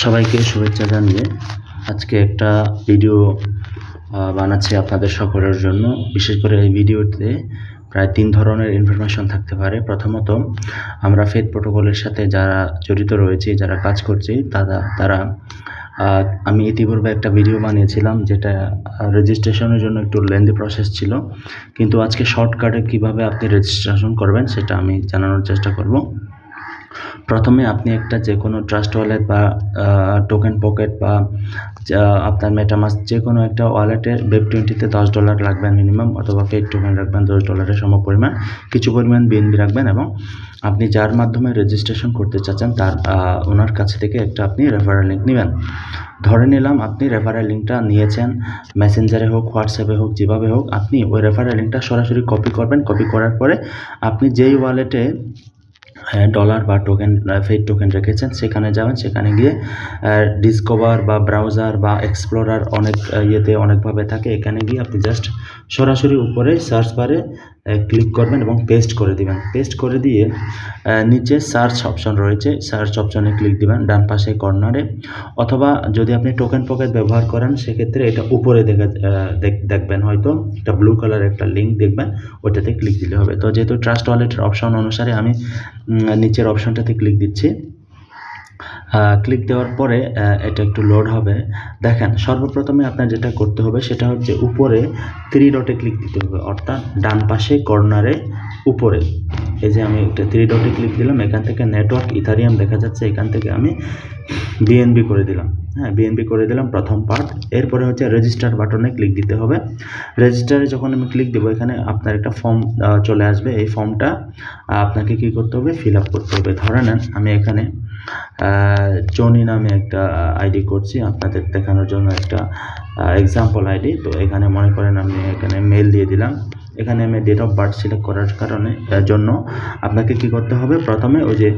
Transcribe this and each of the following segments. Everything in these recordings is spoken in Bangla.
সবাইকে শুভেচ্ছা জানিয়ে আজকে একটা ভিডিও বানাচ্ছি আপনাদের সকলের জন্য। বিশেষ করে এই ভিডিওতে প্রায় 3 ধরনের ইনফরমেশন থাকতে পারে। প্রথমত, আমরা ফেথ প্রোটোকলের সাথে যারা জড়িত রয়েছি, যারা কাজ করছি, তারা আমি ইতিপূর্বে একটা ভিডিও বানিয়েছিলাম যেটা রেজিস্ট্রেশনের জন্য একটু লেন্দি প্রসেস ছিল, কিন্তু আজকে শর্টকাটে কিভাবে আপনি রেজিস্ট্রেশন করবেন সেটা আমি জানানোর চেষ্টা করব। প্রথমে আপনি একটা যে কোনো ট্রাস্ট ওয়ালেট বা টোকেন পকেট বা আপনার মেটামাস্ক যে কোনো একটা ওয়ালেটের Web20-তে $10 লাগবে মিনিমাম, অথবা ফেথ টোকেন রাখবেন $10 সমপরিমাণ, কিছু পরিমাণ BNB রাখবেন, এবং আপনি যার মাধ্যমে রেজিস্ট্রেশন করতে চাচ্ছেন তার ওনার কাছ থেকে একটা আপনি রেফারেল লিঙ্ক নেবেন। ধরে নিলাম আপনি রেফারেল লিঙ্কটা নিয়েছেন, মেসেঞ্জারে হোক, হোয়াটসঅ্যাপে হোক, যেভাবে হোক, আপনি ওই রেফারেল লিঙ্কটা সরাসরি কপি করবেন। কপি করার পরে আপনি যেই ওয়ালেটে ডলার বা টোকেন ফেথ টোকেন রেখেছেন সেখানে যাবেন। সেখানে গিয়ে ডিসকভার বা ব্রাউজার বা এক্সপ্লোরার অনেক অনেকভাবে থাকে, এখানে গিয়ে আপনি জাস্ট সরাসরি উপরে সার্চ বারে ক্লিক করবেন এবং পেস্ট করে দিবেন। পেস্ট করে দিয়ে নিচে সার্চ অপশন রয়েছে, সার্চ অপশনে ক্লিক দিবেন ডান পাশে কর্নারে, অথবা যদি আপনি টোকেন পকেট ব্যবহার করেন সেক্ষেত্রে এটা উপরে দেখবেন, হয়তো একটা ব্লু কালার একটা লিঙ্ক দেখবেন, ওইটাতে ক্লিক দিলে হবে। তো যেহেতু ট্রাস্ট ওয়ালেটের অপশন অনুসারে আমি নিচের অপশনটাতে ক্লিক দিচ্ছি। ক্লিক দেওয়ার পরে এটা একটু লোড হবে। দেখেন, সর্বপ্রথমে আপনার যেটা করতে হবে সেটা হচ্ছে উপরে 3 ডটে ক্লিক দিতে হবে, অর্থাৎ ডান পাশে কর্নারে উপরে। এই যে আমি একটা 3 ডটে ক্লিক দিলাম, এখান থেকে নেটওয়ার্ক ইথারিয়াম দেখা যাচ্ছে, এখান থেকে আমি BNB করে দিলাম। BNB করে দিলাম প্রথম পার্ট। এরপরে হচ্ছে রেজিস্টার বাটনে ক্লিক দিতে হবে। রেজিস্টারে যখন আমি ক্লিক দেবো, এখানে আপনার একটা ফর্ম চলে আসবে। এই ফর্মটা আপনাকে কি করতে হবে, ফিল আপ করতে হবে। ধরে নেন আমি এখানে জনি নামে একটা আইডি করছি আপনাদের দেখানোর জন্য, একটা এক্সাম্পল আইডি। তো এখানে মনে করেন আমি এখানে মেল দিয়ে দিলাম। এখানে আমি ডেট অফ বার্থ সিলেক্ট করার জন্য আপনাকে কি করতে হবে, প্রথমে ওই যে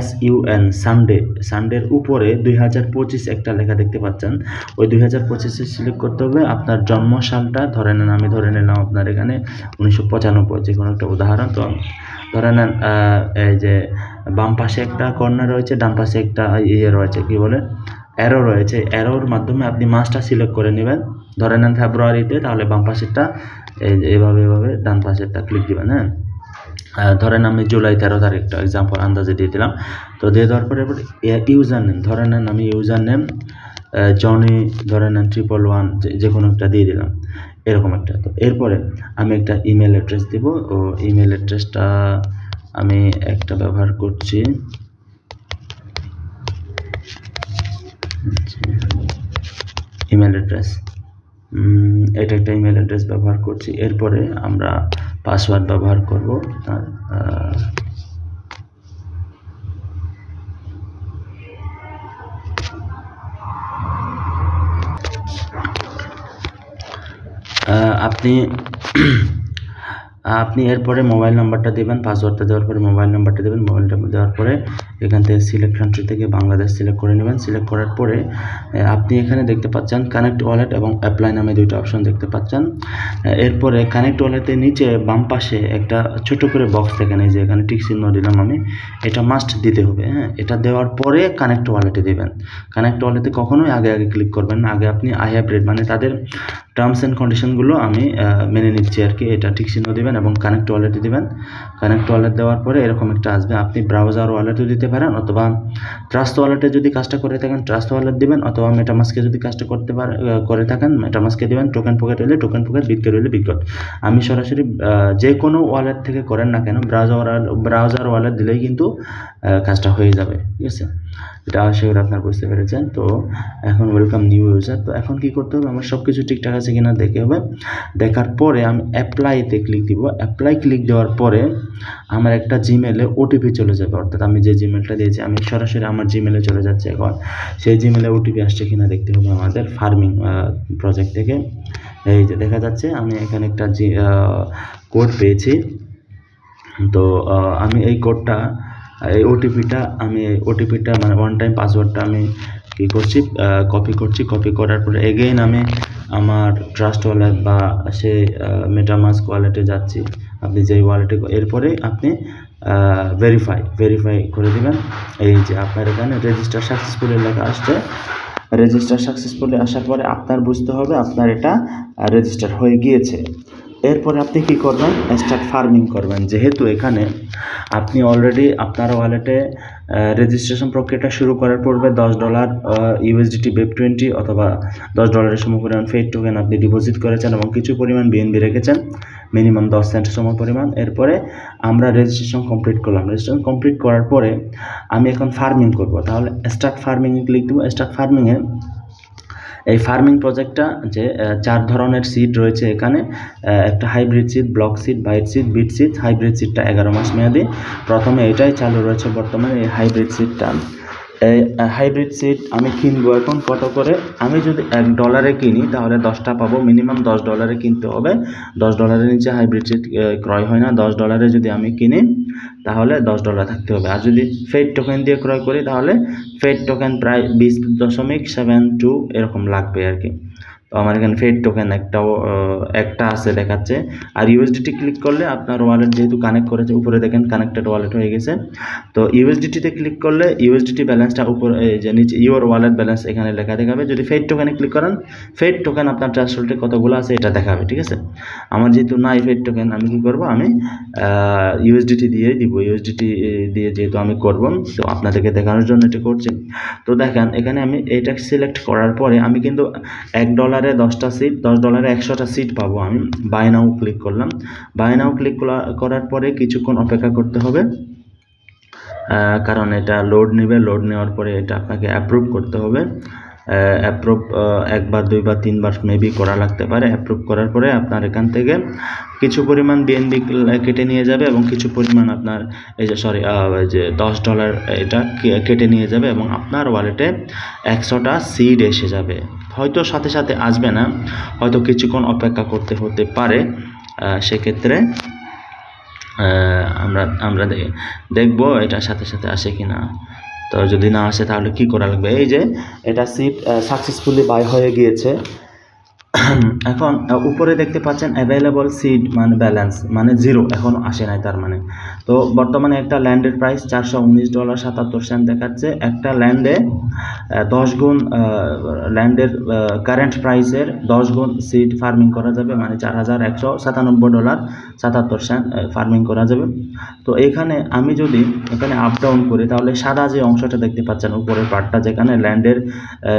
SUN সানডের উপরে 2025 একটা লেখা দেখতে পাচ্ছেন, ওই 2025 সিলেক্ট করতে হবে। আপনার জন্ম সালটা ধরে নেন, আমি ধরে নিলাম আপনার এখানে 1995, যে কোনো একটা উদাহরণ। তো ধরে নেন এই যে বাম পাশে একটা কর্নার রয়েছে, ডান পাশে একটা রয়েছে, কি বলে, অ্যারো রয়েছে। অ্যারোর মাধ্যমে আপনি মাসটা সিলেক্ট করে নেবেন। ধরে নেন ফেব্রুয়ারিতে, তাহলে বাম পাশেরটা এভাবে ডান পাশেরটা ক্লিক দিবেন। ধরেন আমি জুলাই 13 তারিখটা এক্সাম্পল আন্দাজে দিয়ে দিলাম। তো দিয়ে দেওয়ার পরে ইউজার নেম, ধরে নেন আমি ইউজার নেম জনি ধরে নেন 111 যে কোনো একটা দিয়ে দিলাম, এরকম একটা। তো এরপরে আমি একটা ইমেল অ্যাড্রেস দিব, ও ইমেল অ্যাড্রেসটা আমি একটা ব্যবহার করছি, ইমেল অ্যাড্রেস, এটা একটা ইমেল অ্যাড্রেস ব্যবহার করছি। এরপরে আমরা পাসওয়ার্ড ব্যবহার করব। আপনি এরপরে মোবাইল নাম্বারটা দেবেন, পাসওয়ার্ডটা দেওয়ার পরে মোবাইল নাম্বারটা দেবেন। মোবাইল নাম্বার দেওয়ার পরে এখান থেকে সিলেক্ট কান্ট্রি থেকে বাংলাদেশ সিলেক্ট করে নেবেন। সিলেক্ট করার পরে আপনি এখানে দেখতে পাচ্ছেন কানেক্ট ওয়ালেট এবং অ্যাপ্লাই নামে 2টা অপশন দেখতে পাচ্ছেন। এরপরে কানেক্ট ওয়ালেটের নিচে বাম পাশে একটা ছোট করে বক্স দেখেন, এই যে এখানে টিক চিহ্ন দিলাম আমি, এটা মাস্ট দিতে হবে। এটা দেওয়ার পরে কানেক্ট ওয়ালেটে দেবেন। কানেক্ট ওয়ালেটে কখনোই আগে ক্লিক করবেন না, আগে আপনি আই হ্যাভ রেড মানে তাদের টার্মস অ্যান্ড কন্ডিশনগুলো আমি মেনে নিচ্ছি আর কি, এটা ঠিক চিহ্ন দেবেন এবং কানেক্ট ওয়ালেটে দেবেন। কানেক্ট ওয়ালেট দেওয়ার পরে এরকম একটা আসবে, আপনি ব্রাউজার ওয়ালেটও দিতে পারেন, অথবা ট্রাস্ট ওয়ালেটে যদি কাজটা করে থাকেন ট্রাস্ট ওয়ালেট দিবেন, অথবা মেটামাস্কে যদি কাজটা করে থাকেন মেটামাস্কে দিবেন। টোকেন পকেট হলে টোকেন পকেট, বিটকয়েন হলে বিটকয়েন। আমি সরাসরি যে কোনো ওয়ালেট থেকে করেন না কেন ব্রাউজার ওয়ালেট দিলেই কিন্তু কাজটা হয়ে যাবে, ঠিক আছে। এটা আশা করি আপনারা বুঝতে পেরেছেন। তো এখন ওয়েলকাম নিউ ইউজার। তো এখন কি করতে হবে, আমার সব কিছু ঠিকঠাক আছে কিনা দেখতে হবে। দেখার পরে আমি অ্যাপ্লাইতে ক্লিক দিব। অ্যাপ্লাই ক্লিক দেওয়ার পরে আমার একটা জিমেলে ওটিপি চলে যাবে, অর্থাৎ আমি যে জিমেলটা দিয়েছি আমি সরাসরি আমার জিমেলে চলে যাচ্ছে। এখন সেই জিমেলে ওটিপি আসছে কিনা দেখতে হবে আমাদের ফার্মিং প্রজেক্ট থেকে। এই যে দেখা যাচ্ছে আমি এখানে একটা কোড পেয়েছি। তো আমি এই কোডটা, এই ওটিপিটা মানে ওয়ান টাইম পাসওয়ার্ডটা আমি কী করছি, কপি করার পরে এগেইন আমি আমার ট্রাস্ট ওয়ালেট বা সে মেটামাস্ক ওয়ালেটে যাচ্ছি। আপনি যেই ওয়ালেটে, এরপরে আপনি ভেরিফাই করে দিবেন। এই যে আপনার এখানে রেজিস্টার সাকসেসফুলি লেখা আসছে। রেজিস্টার সাকসেসফুলি আসার পরে আপনার বুঝতে হবে আপনার এটা রেজিস্টার হয়ে গিয়েছে। এরপরে আপনি কি করবেন, স্টার্ট ফার্মিং করবেন। যেহেতু এখানে আপনি অলরেডি আপনার ওয়ালেটে রেজিস্ট্রেশন প্রক্রিয়াটা শুরু করার পূর্বে $10 USDT BEP20 অথবা $10 সমপরিমাণ ফেড টোকেন আপনি ডিপোজিট করেছেন এবং কিছু পরিমাণ BNB রেখেছেন, মিনিমাম 10 সেন্ট সমপরিমাণ। এরপরে আমরা রেজিস্ট্রেশন কমপ্লিট করলাম। রেজিস্ট্রেশন কমপ্লিট করার পরে আমি এখন ফার্মিং করব। তাহলে স্টার্ট ফার্মিংয়ে ক্লিক দেবো। স্টার্ট ফার্মিংয়ে এই ফার্মিং প্রজেক্টটা যে 4 ধরনের সিড রয়েছে এখানে, একটা হাইব্রিড সিড, ব্লক সিড, বাইট সিড, বিট সিড। হাইব্রিড সিডটা 11 মাস মেয়াদি। প্রথমে এটাই চালু রয়েছে বর্তমানে, এই হাইব্রিড সিডটা। এই হাইব্রিড সিড আমি কিনবো এখন কত করে, আমি যদি $1 কিনি তাহলে 10টা পাবো, মিনিমাম $10 কিনতে হবে। $10 নিচে হাইব্রিড সিড ক্রয় হয় না। $10 যদি আমি কিনি তাহলে $10 থাকতে হবে। আর যদি ফেড টোকেন দিয়ে ক্রয় করি তাহলে ফেড টোকেন প্রায় 20.72 এরকম লাগবে আর কি। তো আমার এখানে ফেড টোকেন একটা আছে দেখাচ্ছে। আর ইউএসডিটি ক্লিক করলে আপনার ওয়ালেট যেহেতু কানেক্ট করেছে, উপরে দেখেন কানেক্টেড ওয়ালেট হয়ে গেছে। তো ইউএসডিটিতে ক্লিক করলে ইউএসডিটি ব্যালেন্সটা উপরে, এই যে নিচে ইউর ওয়ালেট ব্যালেন্স এখানে লেখা দেখাবে। যদি ফেড টোকেনে ক্লিক করেন, ফেড টোকেন আপনার ট্রাস্ট ওয়ালেটে কতগুলো আছে এটা দেখাবে, ঠিক আছে। আমার যেহেতু নাই ফেড টোকেন, আমি কি করব, আমি ইউএসডিটি দিয়ে দিব। ইউএসডিটি দিয়ে যেহেতু আমি করব, তো আপনাদেরকে দেখানোর জন্য এটা করছি। তো দেখেন এখানে আমি এটা সিলেক্ট করার পরে আমি কিন্তু $1 10টা সিট, $10 100টা সিট পাবো। আমি বাই নাও ক্লিক করলাম। বাই নাও ক্লিক করার পরে কিছুক্ষণ অপেক্ষা করতে হবে, কারণ এটা লোড নেবে। লোড নেওয়ার পরে এটা আপনাকে অ্যাপ্রুভ করতে হবে। অ্যাপ্রুভ 1 বার 2 বার 3 বার মেবি করা লাগতে পারে। অ্যাপ্রুভ করার পরে আপনার এখান থেকে কিছু পরিমাণ BNB কেটে নিয়ে যাবে এবং কিছু পরিমাণ আপনার এই যে $10 এটা কেটে নিয়ে যাবে এবং আপনার ওয়ালেটে 100টা সিড এসে যাবে। হয়তো সাথে সাথে আসবে না, হয়তো কিছুক্ষণ অপেক্ষা করতে হতে পারে। সেক্ষেত্রে আমরা দেখবো এটা সাথে সাথে আসে কিনা। তো যদি না আসে তাহলে কি করা লাগবে, এই যে এটা সিট সাকসেসফুলি বাই হয়ে গিয়েছে। এখন উপরে দেখতে পাচ্ছেন অ্যাভেলেবল সিড মানে ব্যালেন্স মানে 0, এখনও আসে নাই তার মানে। তো বর্তমানে একটা ল্যান্ডের প্রাইস $419.77 দেখাচ্ছে। একটা ল্যান্ডে 10 গুণ ল্যান্ডের কারেন্ট প্রাইসের 10 গুণ সিড ফার্মিং করা যাবে, মানে $4197.77 ফার্মিং করা যাবে। তো এখানে আমি যদি এখানে আপ ডাউন করি তাহলে সাদা যে অংশটা দেখতে পাচ্ছেন উপরের পার্টটা, যেখানে ল্যান্ডের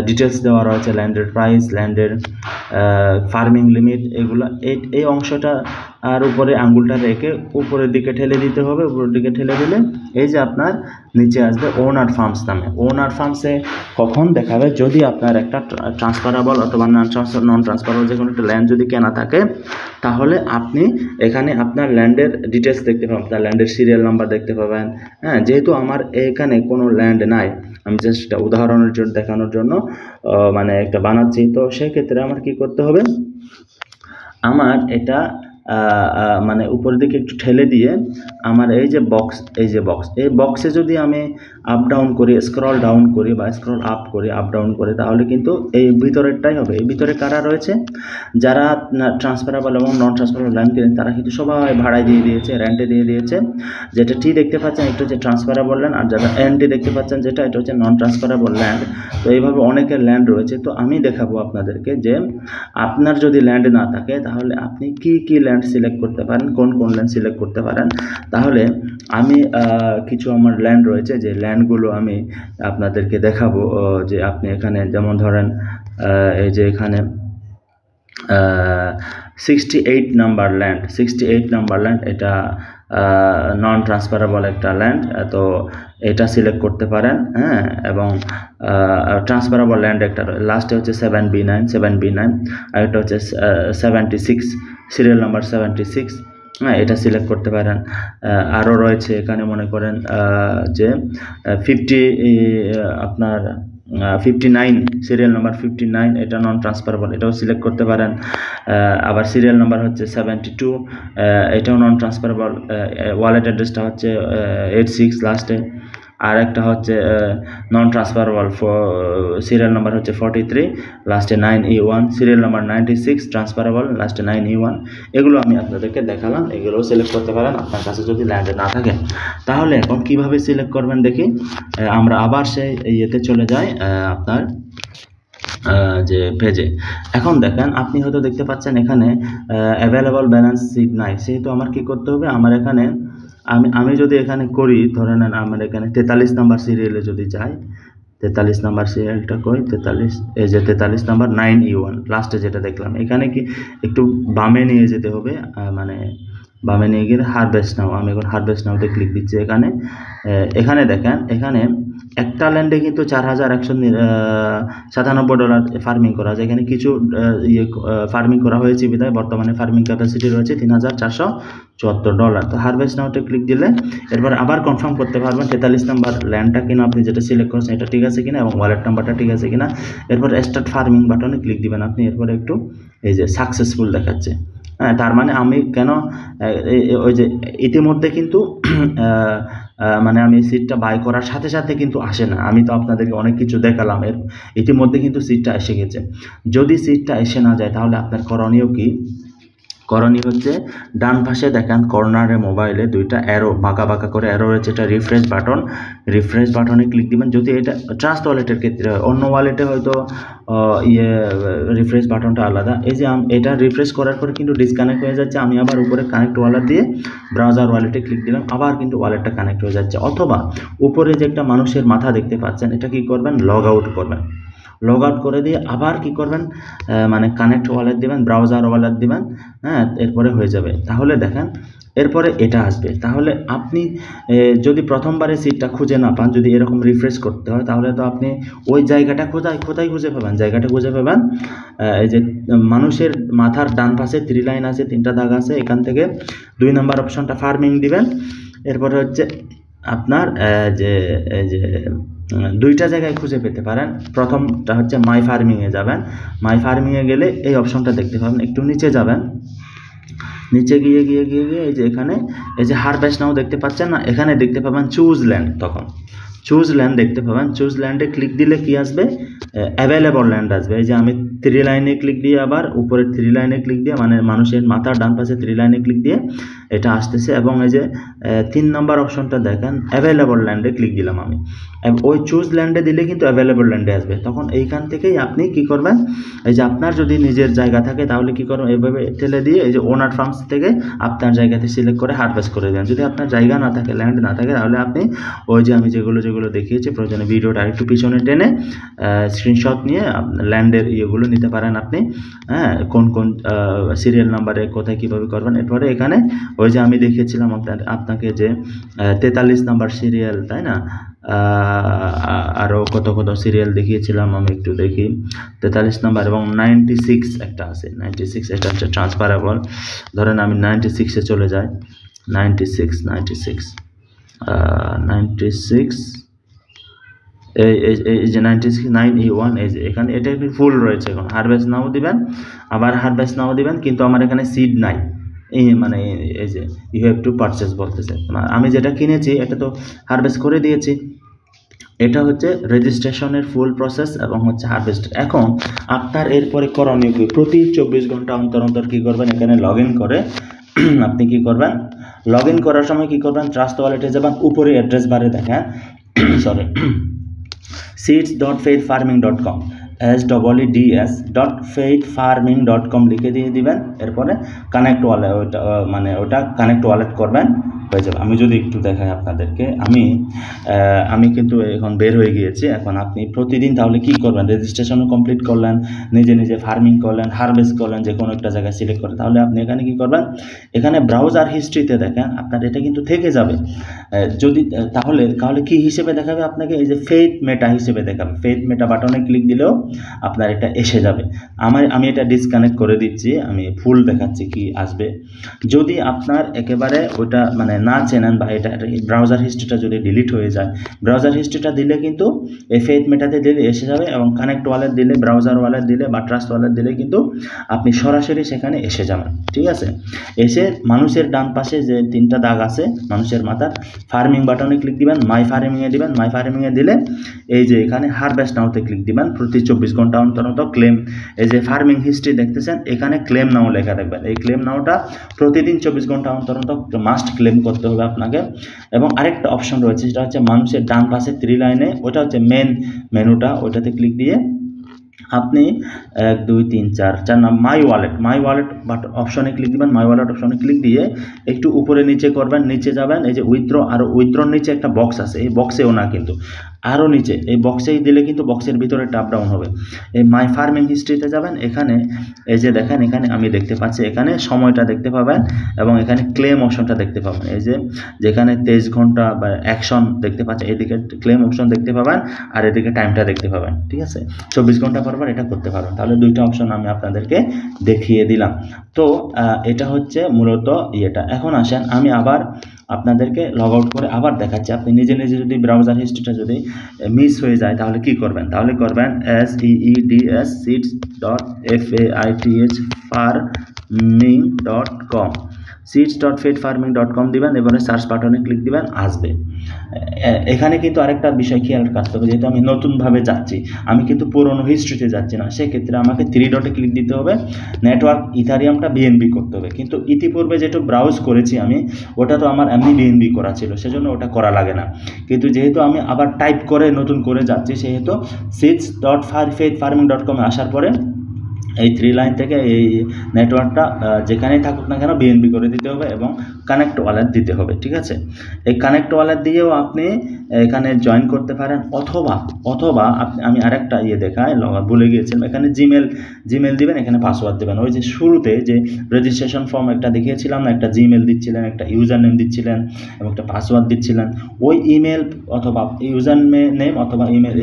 ডিটেলস দেওয়া রয়েছে, ল্যান্ডের প্রাইস, ল্যান্ডের ফার্মিং লিমিট, এগুলো এই অংশটা আর উপরে আঙ্গুলটা রেখে উপরের দিকে ঠেলে দিতে হবে। উপরের দিকে ঠেলে দিলে এই যে আপনার নিচে আসবে ওনার ফার্মস নামে। ওনার ফার্মসে কখন দেখাবে, যদি আপনার একটা ট্রান্সফারেবল অথবা নন ট্রান্সফারেবল যে কোনো একটা ল্যান্ড যদি কেনা থাকে, তাহলে আপনি এখানে আপনার ল্যান্ডের ডিটেলস দেখতে পাবেন, আপনার ল্যান্ডের সিরিয়াল নাম্বার দেখতে পাবেন। হ্যাঁ, যেহেতু আমার এখানে কোনো ল্যান্ড নাই, আমি জাস্ট একটা উদাহরণের জন্য দেখানোর জন্য মানে একটা বানাচ্ছি। তো সেক্ষেত্রে আমার কি করতে হবে, আমার এটা মানে উপরের দিকে একটু ঠেলে দিয়ে আমার এই যে বক্স, এই বক্সে যদি আমি আপ ডাউন করি, স্ক্রল ডাউন করি বা স্ক্রল আপ করি, আপ ডাউন করি, তাহলে কিন্তু এই ভিতরেরটাই হবে। এই ভিতরে কারা রয়েছে, যারা ট্রান্সফারেবল এবং নন ট্রান্সফারেবল ল্যান্ড কিনেন তারা কিন্তু সবাই ভাড়ায় দিয়ে দিয়েছে, রেন্টে দিয়ে দিয়েছে। যেটা টি দেখতে পাচ্ছেন এটা হচ্ছে ট্রান্সফারেবল ল্যান্ড, আর যারা এনটি দেখতে পাচ্ছেন যেটা, এটা হচ্ছে নন ট্রান্সফারেবল ল্যান্ড। তো এইভাবে অনেকের ল্যান্ড রয়েছে। তো আমি দেখাবো আপনাদেরকে যে আপনার যদি ল্যান্ড না থাকে তাহলে আপনি কি ল্যান্ড সিলেক্ট করতে পারেন, কোন ল্যান্ড সিলেক্ট করতে পারেন। তাহলে আমি কিছু আমার ল্যান্ড রয়েছে, যে ল্যান্ডগুলো আমি আপনাদেরকে দেখাবো। যে আপনি এখানে যেমন ধরেন এই যে এখানে 68 নাম্বার ল্যান্ড, এটা নন ট্রান্সফারেবল একটা ল্যান্ড। তো এটা সিলেক্ট করতে পারেন। হ্যাঁ, এবং ট্রান্সফারেবল ল্যান্ড একটা লাস্টে হচ্ছে 7B9, আর এটা হচ্ছে 76, সিরিয়াল নাম্বার 76। হ্যাঁ, এটা সিলেক্ট করতে পারেন। আরও রয়েছে এখানে মনে করেন যে 59, সিরিয়াল নাম্বার 59, এটা নন ট্রান্সফারেবল, এটাও সিলেক্ট করতে পারেন। আবার সিরিয়াল নাম্বার হচ্ছে 72, এটাও নন ট্রান্সফারেবল। ওয়ালেট অ্যাড্রেসটা হচ্ছে 86 লাস্টে। আর একটা হচ্ছে নন ট্রান্সফারেবল সিরিয়াল নাম্বার হচ্ছে 43, লাস্টে 9E1, সিরিয়াল নাম্বার 96, ট্রান্সফারেবল, লাস্টে 9E1। এগুলো আমি আপনাদেরকে দেখালাম, এগুলো সিলেক্ট করতে পারেন আপনার কাছে যদি ল্যান্ডে না থাকে। তাহলে এখন কিভাবে সিলেক্ট করবেন দেখি। আমরা আবার সেই ইয়েতে চলে যাই, আপনার যে পেজে। এখন দেখেন, আপনি হয়তো দেখতে পাচ্ছেন এখানে অ্যাভেলেবল ব্যালেন্স সিট নাই, সেহেতু আমার কি করতে হবে, আমার এখানে আমি যদি এখানে করি, ধরে নেন আমার এখানে 43 নাম্বার সিরিয়ালে যদি যাই, 43 নাম্বার সিরিয়ালটা কই, 43, এই যে 43 নাম্বার 9E1 লাস্টে যেটা দেখলাম, এখানে কি একটু বামে নিয়ে যেতে হবে, মানে বামে নিয়ে গেলে হারভেস্ট নাও, আমি এখন হারভেস্ট নাওতে ক্লিক দিচ্ছি। এখানে দেখেন, এখানে একটা ল্যান্ডে কিন্তু $4,197 ফার্মিং করা যায়। এখানে কিছু ফার্মিং করা হয়েছে বিধায় বর্তমানে ফার্মিং ক্যাপাসিটি রয়েছে $3,474। তো হারভেস্ট নাওতে ক্লিক দিলে এরপর আবার কনফার্ম করতে পারবেন 43 নাম্বার ল্যান্ডটা কিনা আপনি যেটা সিলেক্ট করছেন এটা ঠিক আছে কিনা এবং ওয়ালেট নাম্বারটা ঠিক আছে কিনা। এরপর স্টার্ট ফার্মিং বাটনে ক্লিক দিবেন আপনি। এরপরে একটু এই যে সাকসেসফুল দেখাচ্ছে, হ্যাঁ, তার মানে আমি কেন ওই যে ইতিমধ্যে কিন্তু মানে আমি সিটটা বাই করার সাথে সাথে কিন্তু আসে না, আমি তো আপনাদেরকে অনেক কিছু দেখালাম, এর ইতিমধ্যে কিন্তু সিটটা এসে গেছে। যদি সিটটা এসে না যায় তাহলে আপনার করণীয় কি? করণীয় হচ্ছে ডান পাশে দেখেন কর্নারে মোবাইলে দুইটা অ্যারো বাঁকা বাঁকা করে অ্যারো রয়েছে, এটা রিফ্রেশ বাটন, রিফ্রেশ বাটনে ক্লিক দিবেন। যদি এটা ট্রাস্ট ওয়ালেটের ক্ষেত্রে হয়, অন্য ওয়ালেটে হয়তো রিফ্রেশ বাটনটা আলাদা। এই যে এটা রিফ্রেশ করার পরে কিন্তু ডিসকানেক্ট হয়ে যাচ্ছে, আমি আবার উপরে কানেক্ট ওয়ালেট দিয়ে ব্রাউজার ওয়ালেটে ক্লিক দিলাম, আবার কিন্তু ওয়ালেটটা কানেক্ট হয়ে যাচ্ছে। অথবা উপরে যে একটা মানুষের মাথা দেখতে পাচ্ছেন, এটা কি করবেন, লগ আউট করবেন, লগ আউট করে দিয়ে আবার কি করবেন, মানে কানেক্ট ওয়ালেট দিবেন, ব্রাউজার ওয়ালেট দিবেন, হ্যাঁ, এরপরে হয়ে যাবে। তাহলে দেখেন এরপরে এটা আসবে। তাহলে আপনি যদি প্রথমবারে সিটটা খুঁজে না পান, যদি এরকম রিফ্রেশ করতে হয়, তাহলে তো আপনি ওই জায়গাটা কোথায় খুঁজে পাবেন, জায়গাটা খুঁজে পাবেন এই যে মানুষের মাথার ডান পাশে 3 লাইন আছে, 3টা দাগ আছে, এখান থেকে 2 নাম্বার অপশনটা ফার্মিং দিবেন। এরপরে হচ্ছে আপনার যে 2টা জায়গায় খুঁজে পেতে পারেন। প্রথমটা হচ্ছে মাই ফার্মিংয়ে যাবেন, মাই ফার্মিংয়ে গেলে এই অপশনটা দেখতে পাবেন, একটু নিচে যাবেন, নিচে গিয়ে এই যে এখানে এই যে হারভেস্ট নাও দেখতে পাচ্ছেন না, এখানে দেখতে পাবেন চুজ ল্যান্ড। তখন চুজ ল্যান্ড দেখতে পাবেন, চুজ ল্যান্ডে ক্লিক দিলে কি আসবে, অ্যাভেলেবল ল্যান্ড আসবে। এই যে আমি 3 লাইনে ক্লিক দিয়ে আবার উপরে 3 লাইনে ক্লিক দিয়ে, মানে মানুষের মাথার ডান পাশে 3 লাইনে ক্লিক দিয়ে এটা আসতেছে। এবং এই যে 3 নম্বর অপশনটা দেখেন, অ্যাভেলেবল ল্যান্ডে ক্লিক দিলাম আমি, ওই চুজ ল্যান্ডে দিলে কিন্তু অ্যাভেলেবল ল্যান্ডে আসবে। তখন এইখান থেকেই আপনি কি করবেন, এই যে আপনার যদি নিজের জায়গা থাকে তাহলে কি করবেন, এইভাবে ঠেলে দিয়ে এই যে ওনার ফার্মস থেকে আপনার জায়গাতে সিলেক্ট করে হারভেস্ট করে দেবেন। যদি আপনার জায়গা না থাকে, ল্যান্ড না থাকে, তাহলে আপনি ওই যে আমি যেগুলো দেখিয়েছি, প্রয়োজনে ভিডিওটা আরেকটু পিছনে টেনে স্ক্রিনশট নিয়ে ল্যান্ডের ইয়েগুলো নিতে পারেন আপনি, হ্যাঁ, কোন সিরিয়াল নাম্বারে কোথায় কীভাবে করবেন। এরপরে এখানে ওই যে আমি দেখিয়েছিলাম আপনাকে যে 43 নাম্বার সিরিয়াল, তাই না, আরও কত সিরিয়াল দেখিয়েছিলাম, আমি একটু দেখি, 43 নাম্বার এবং 96 একটা আছে, 96 এটা হচ্ছে ট্রান্সফারেবল। ধরেন আমি 96-এ চলে যাই, 96 এই যে 96 9E1, এই যে এখানে এটা ফুল রয়েছে। এখন হারভেস্ট নাও দিবেন, আবার হারভেস্ট নাও দিবেন, কিন্তু আমার এখানে সিড নাই, মানে এই যে ইউ হ্যাভ টু পারচেস বলতেছে। আমি যেটা কিনেছি এটা তো হারভেস্ট করে দিয়েছি। এটা হচ্ছে রেজিস্ট্রেশনের ফুল প্রসেস এবং হচ্ছে হারভেস্ট। এখন আপনার এরপরে করণীয় কি, প্রতি 24 ঘন্টা অন্তর কী করবেন, এখানে লগ ইন করে আপনি কি করবেন, লগ ইন করার সময় কি করবেন, ট্রাস্ট ওয়ালেটে যাবেন, উপরে অ্যাড্রেস বারে দেখেন সরি seeds.faithfarming.com seeds.faithfarming.com লিখে দিয়ে দিবেন। এরপরে কানেক্ট ওয়ালেট, ওটা কানেক্ট ওয়ালেট করবেন, হয়ে যাবে। আমি যদি একটু দেখাই আপনাদেরকে, আমি কিন্তু এখন বের হয়ে গিয়েছি। এখন আপনি প্রতিদিন তাহলে কি করবেন, রেজিস্ট্রেশনও কমপ্লিট করলেন, নিজে ফার্মিং করলেন, হারভেস্ট করলেন, যে কোনো একটা জায়গায় সিলেক্ট করেন, তাহলে আপনি এখানে কি করবেন, এখানে ব্রাউজার হিস্ট্রিতে দেখেন আপনার এটা কিন্তু থেকে যাবে। যদি তাহলে কি হিসেবে দেখাবে আপনাকে, এই যে ফেইথ মেটা হিসেবে দেখাবে। ফেইথ মেটা বাটনে ক্লিক দিলেও আপনার এটা এসে যাবে। আমি এটা ডিসকানেক্ট করে দিচ্ছি, আমি ফুল দেখাচ্ছি কি আসবে। যদি আপনার একেবারে ওটা মানে মানে না চেনেন বা এটা ব্রাউজার হিস্ট্রিটা যদি ডিলিট হয়ে যায়, ব্রাউজার হিস্ট্রিটা দিলে কিন্তু এই ফেথ মেটাতে দিলে এসে যাবে, এবং কানেক্ট ওয়ালেট দিলে, ব্রাউজার ওয়ালেট দিলে বা ট্রাস্ট ওয়ালেট দিলে কিন্তু আপনি সরাসরি সেখানে এসে যাবেন। ঠিক আছে, এসে মানুষের ডান পাশে যে 3টা দাগ আছে মানুষের মাথার, ফার্মিং বাটনে ক্লিক দিবেন, মাই ফার্মিংয়ে দিবেন। মাই ফার্মিংয়ে দিলে এই যে এখানে হারভেস্ট নাওতে ক্লিক দিবেন। প্রতি 24 ঘন্টা অন্তর ক্লেম, এই যে ফার্মিং হিস্ট্রি দেখতেছেন এখানে ক্লেম নাও লেখা দেখবেন। এই ক্লেম নাওটা প্রতিদিন 24 ঘন্টা অন্তর মাস্ট ক্লেম করতে হবে আপনাকে। এবং আরেকটা অপশন রয়েছে, সেটা হচ্ছে মানুষের ডান পাশে 3 লাইনে, ওটা হচ্ছে মেন মেনুটা, ওটাতে ক্লিক দিয়ে আপনি 1 2 3 4 নাম মাই ওয়ালেট বাট অপশনে ক্লিক দিবেন। মাই ওয়ালেট অপশনে ক্লিক দিয়ে একটু উপরে নিচে করবেন, নিচে যাবেন, এই যে উইথড্র, আর উইথড্রর নিচে একটা বক্স আছে, এই বক্সেও না কিন্তু আরও নিচে, এই বক্সেই দিলে কিন্তু বক্সের ভিতরে টাপ ডাউন হবে। এই মাই ফার্মিং হিস্ট্রিতে যাবেন, এখানে এই যে দেখেন এখানে আমি দেখতে পাচ্ছি, এখানে সময়টা দেখতে পাবেন এবং এখানে ক্লেম অপশনটা দেখতে পাবেন। এই যে যেখানে 23 ঘন্টা বা অ্যাকশন দেখতে পাচ্ছেন, এদিকে ক্লেম অপশন দেখতে পাবেন আর এদিকে টাইমটা দেখতে পাবেন। ঠিক আছে, 24 ঘন্টা পর এটা করতে পারবেন। তাহলে 2টা অপশন আমি আপনাদেরকে দেখিয়ে দিলাম। তো এটা হচ্ছে মূলত ইয়েটা। এখন আসেন আমি আবার আপনাদেরকে লগ আউট করে আবার দেখাচ্ছি। আপনি নিজে নিজে যদি ব্রাউজার হিস্ট্রিটা যদি মিস হয়ে যায় তাহলে কি করবেন, তাহলে করবেন SEEDS seeds.faith farming.com seeds.faithfarming.com দিবেন, এবারে সার্চ বাটনে ক্লিক দিবেন, আসবে। এখানে কিন্তু আরেকটা বিষয় খেয়াল রাখতে হবে, যেহেতু আমি নতুনভাবে যাচ্ছি, আমি কিন্তু পুরনো হিস্ট্রিতে যাচ্ছি না, সেক্ষেত্রে আমাকে 3 ডটে ক্লিক দিতে হবে, নেটওয়ার্ক ইথারিয়ামটা বিএনবি করতে হবে। কিন্তু ইতিপূর্বে যেটা ব্রাউজ করেছি আমি, ওটা তো আমার এমনি বিএনবি করা ছিল, সেজন্য ওটা করা লাগে না। কিন্তু যেহেতু আমি আবার টাইপ করে নতুন করে যাচ্ছি, সেহেতু seeds.faithfarming.com আসার পরে এই 3 লাইন থেকে এই নেটওয়ার্কটা যেখানেই থাকুক না কেন বিএনবি করে দিতে হবে এবং কানেক্ট ওয়ালেট দিতে হবে। ঠিক আছে, এই কানেক্ট ওয়ালেট দিয়েও আপনি এখানে জয়েন করতে পারেন, অথবা আমি আরেকটা দেখাই, ভুলে গিয়েছিলাম, এখানে জিমেল দিবেন, এখানে পাসওয়ার্ড দেবেন। ওই যে শুরুতে যে রেজিস্ট্রেশন ফর্ম একটা দেখিয়েছিলাম না, একটা জিমেল দিচ্ছিলেন, একটা ইউজার নেম দিচ্ছিলেন এবং একটা পাসওয়ার্ড দিচ্ছিলেন, ওই ইমেল অথবা ইউজার নেম অথবা ইমেল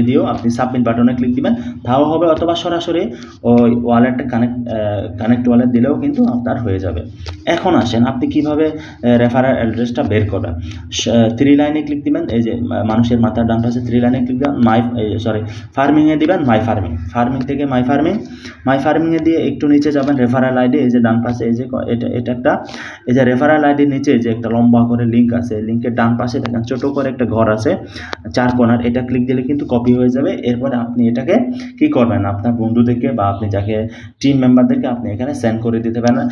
দিয়েও আপনি সাবমিট বাটনে ক্লিক দিবেন, তাও হবে, অথবা সরাসরি ওই ওয়ালেটটা কানেক্ট ওয়ালেট দিলেও কিন্তু আপনার হয়ে যাবে। এখন আসেন আপনি কিভাবে রেফারেল অ্যাড্রেসটা বের করবেন। 3 লাইনে ক্লিক দিবেন, এই যে মানুষের মাথার ডান পাশে 3 লাইনে ক্লিক দিবেন, ফার্মিংয়ে দিবেন, ফার্মিং থেকে মাই ফার্মিংয়ে দিয়ে একটু নিচে যাবেন, রেফারেল আইডি, এই যে ডান পাশে এই যে এটা একটা, এই যে রেফারেল আইডির নিচে যে একটা লম্বা করে লিঙ্ক আছে, লিঙ্কের ডান পাশে দেখেন ছোট করে একটা ঘর আছে 4 কোণার, এটা ক্লিক দিলে কিন্তু কপি হয়ে যাবে। এরপরে আপনি এটাকে কি করবেন, আপনার বন্ধুদেরকে বা আপনি যাকে টিম মেম্বারদেরকে আপনি এখানে সেন্ড করে দিতে পারেন,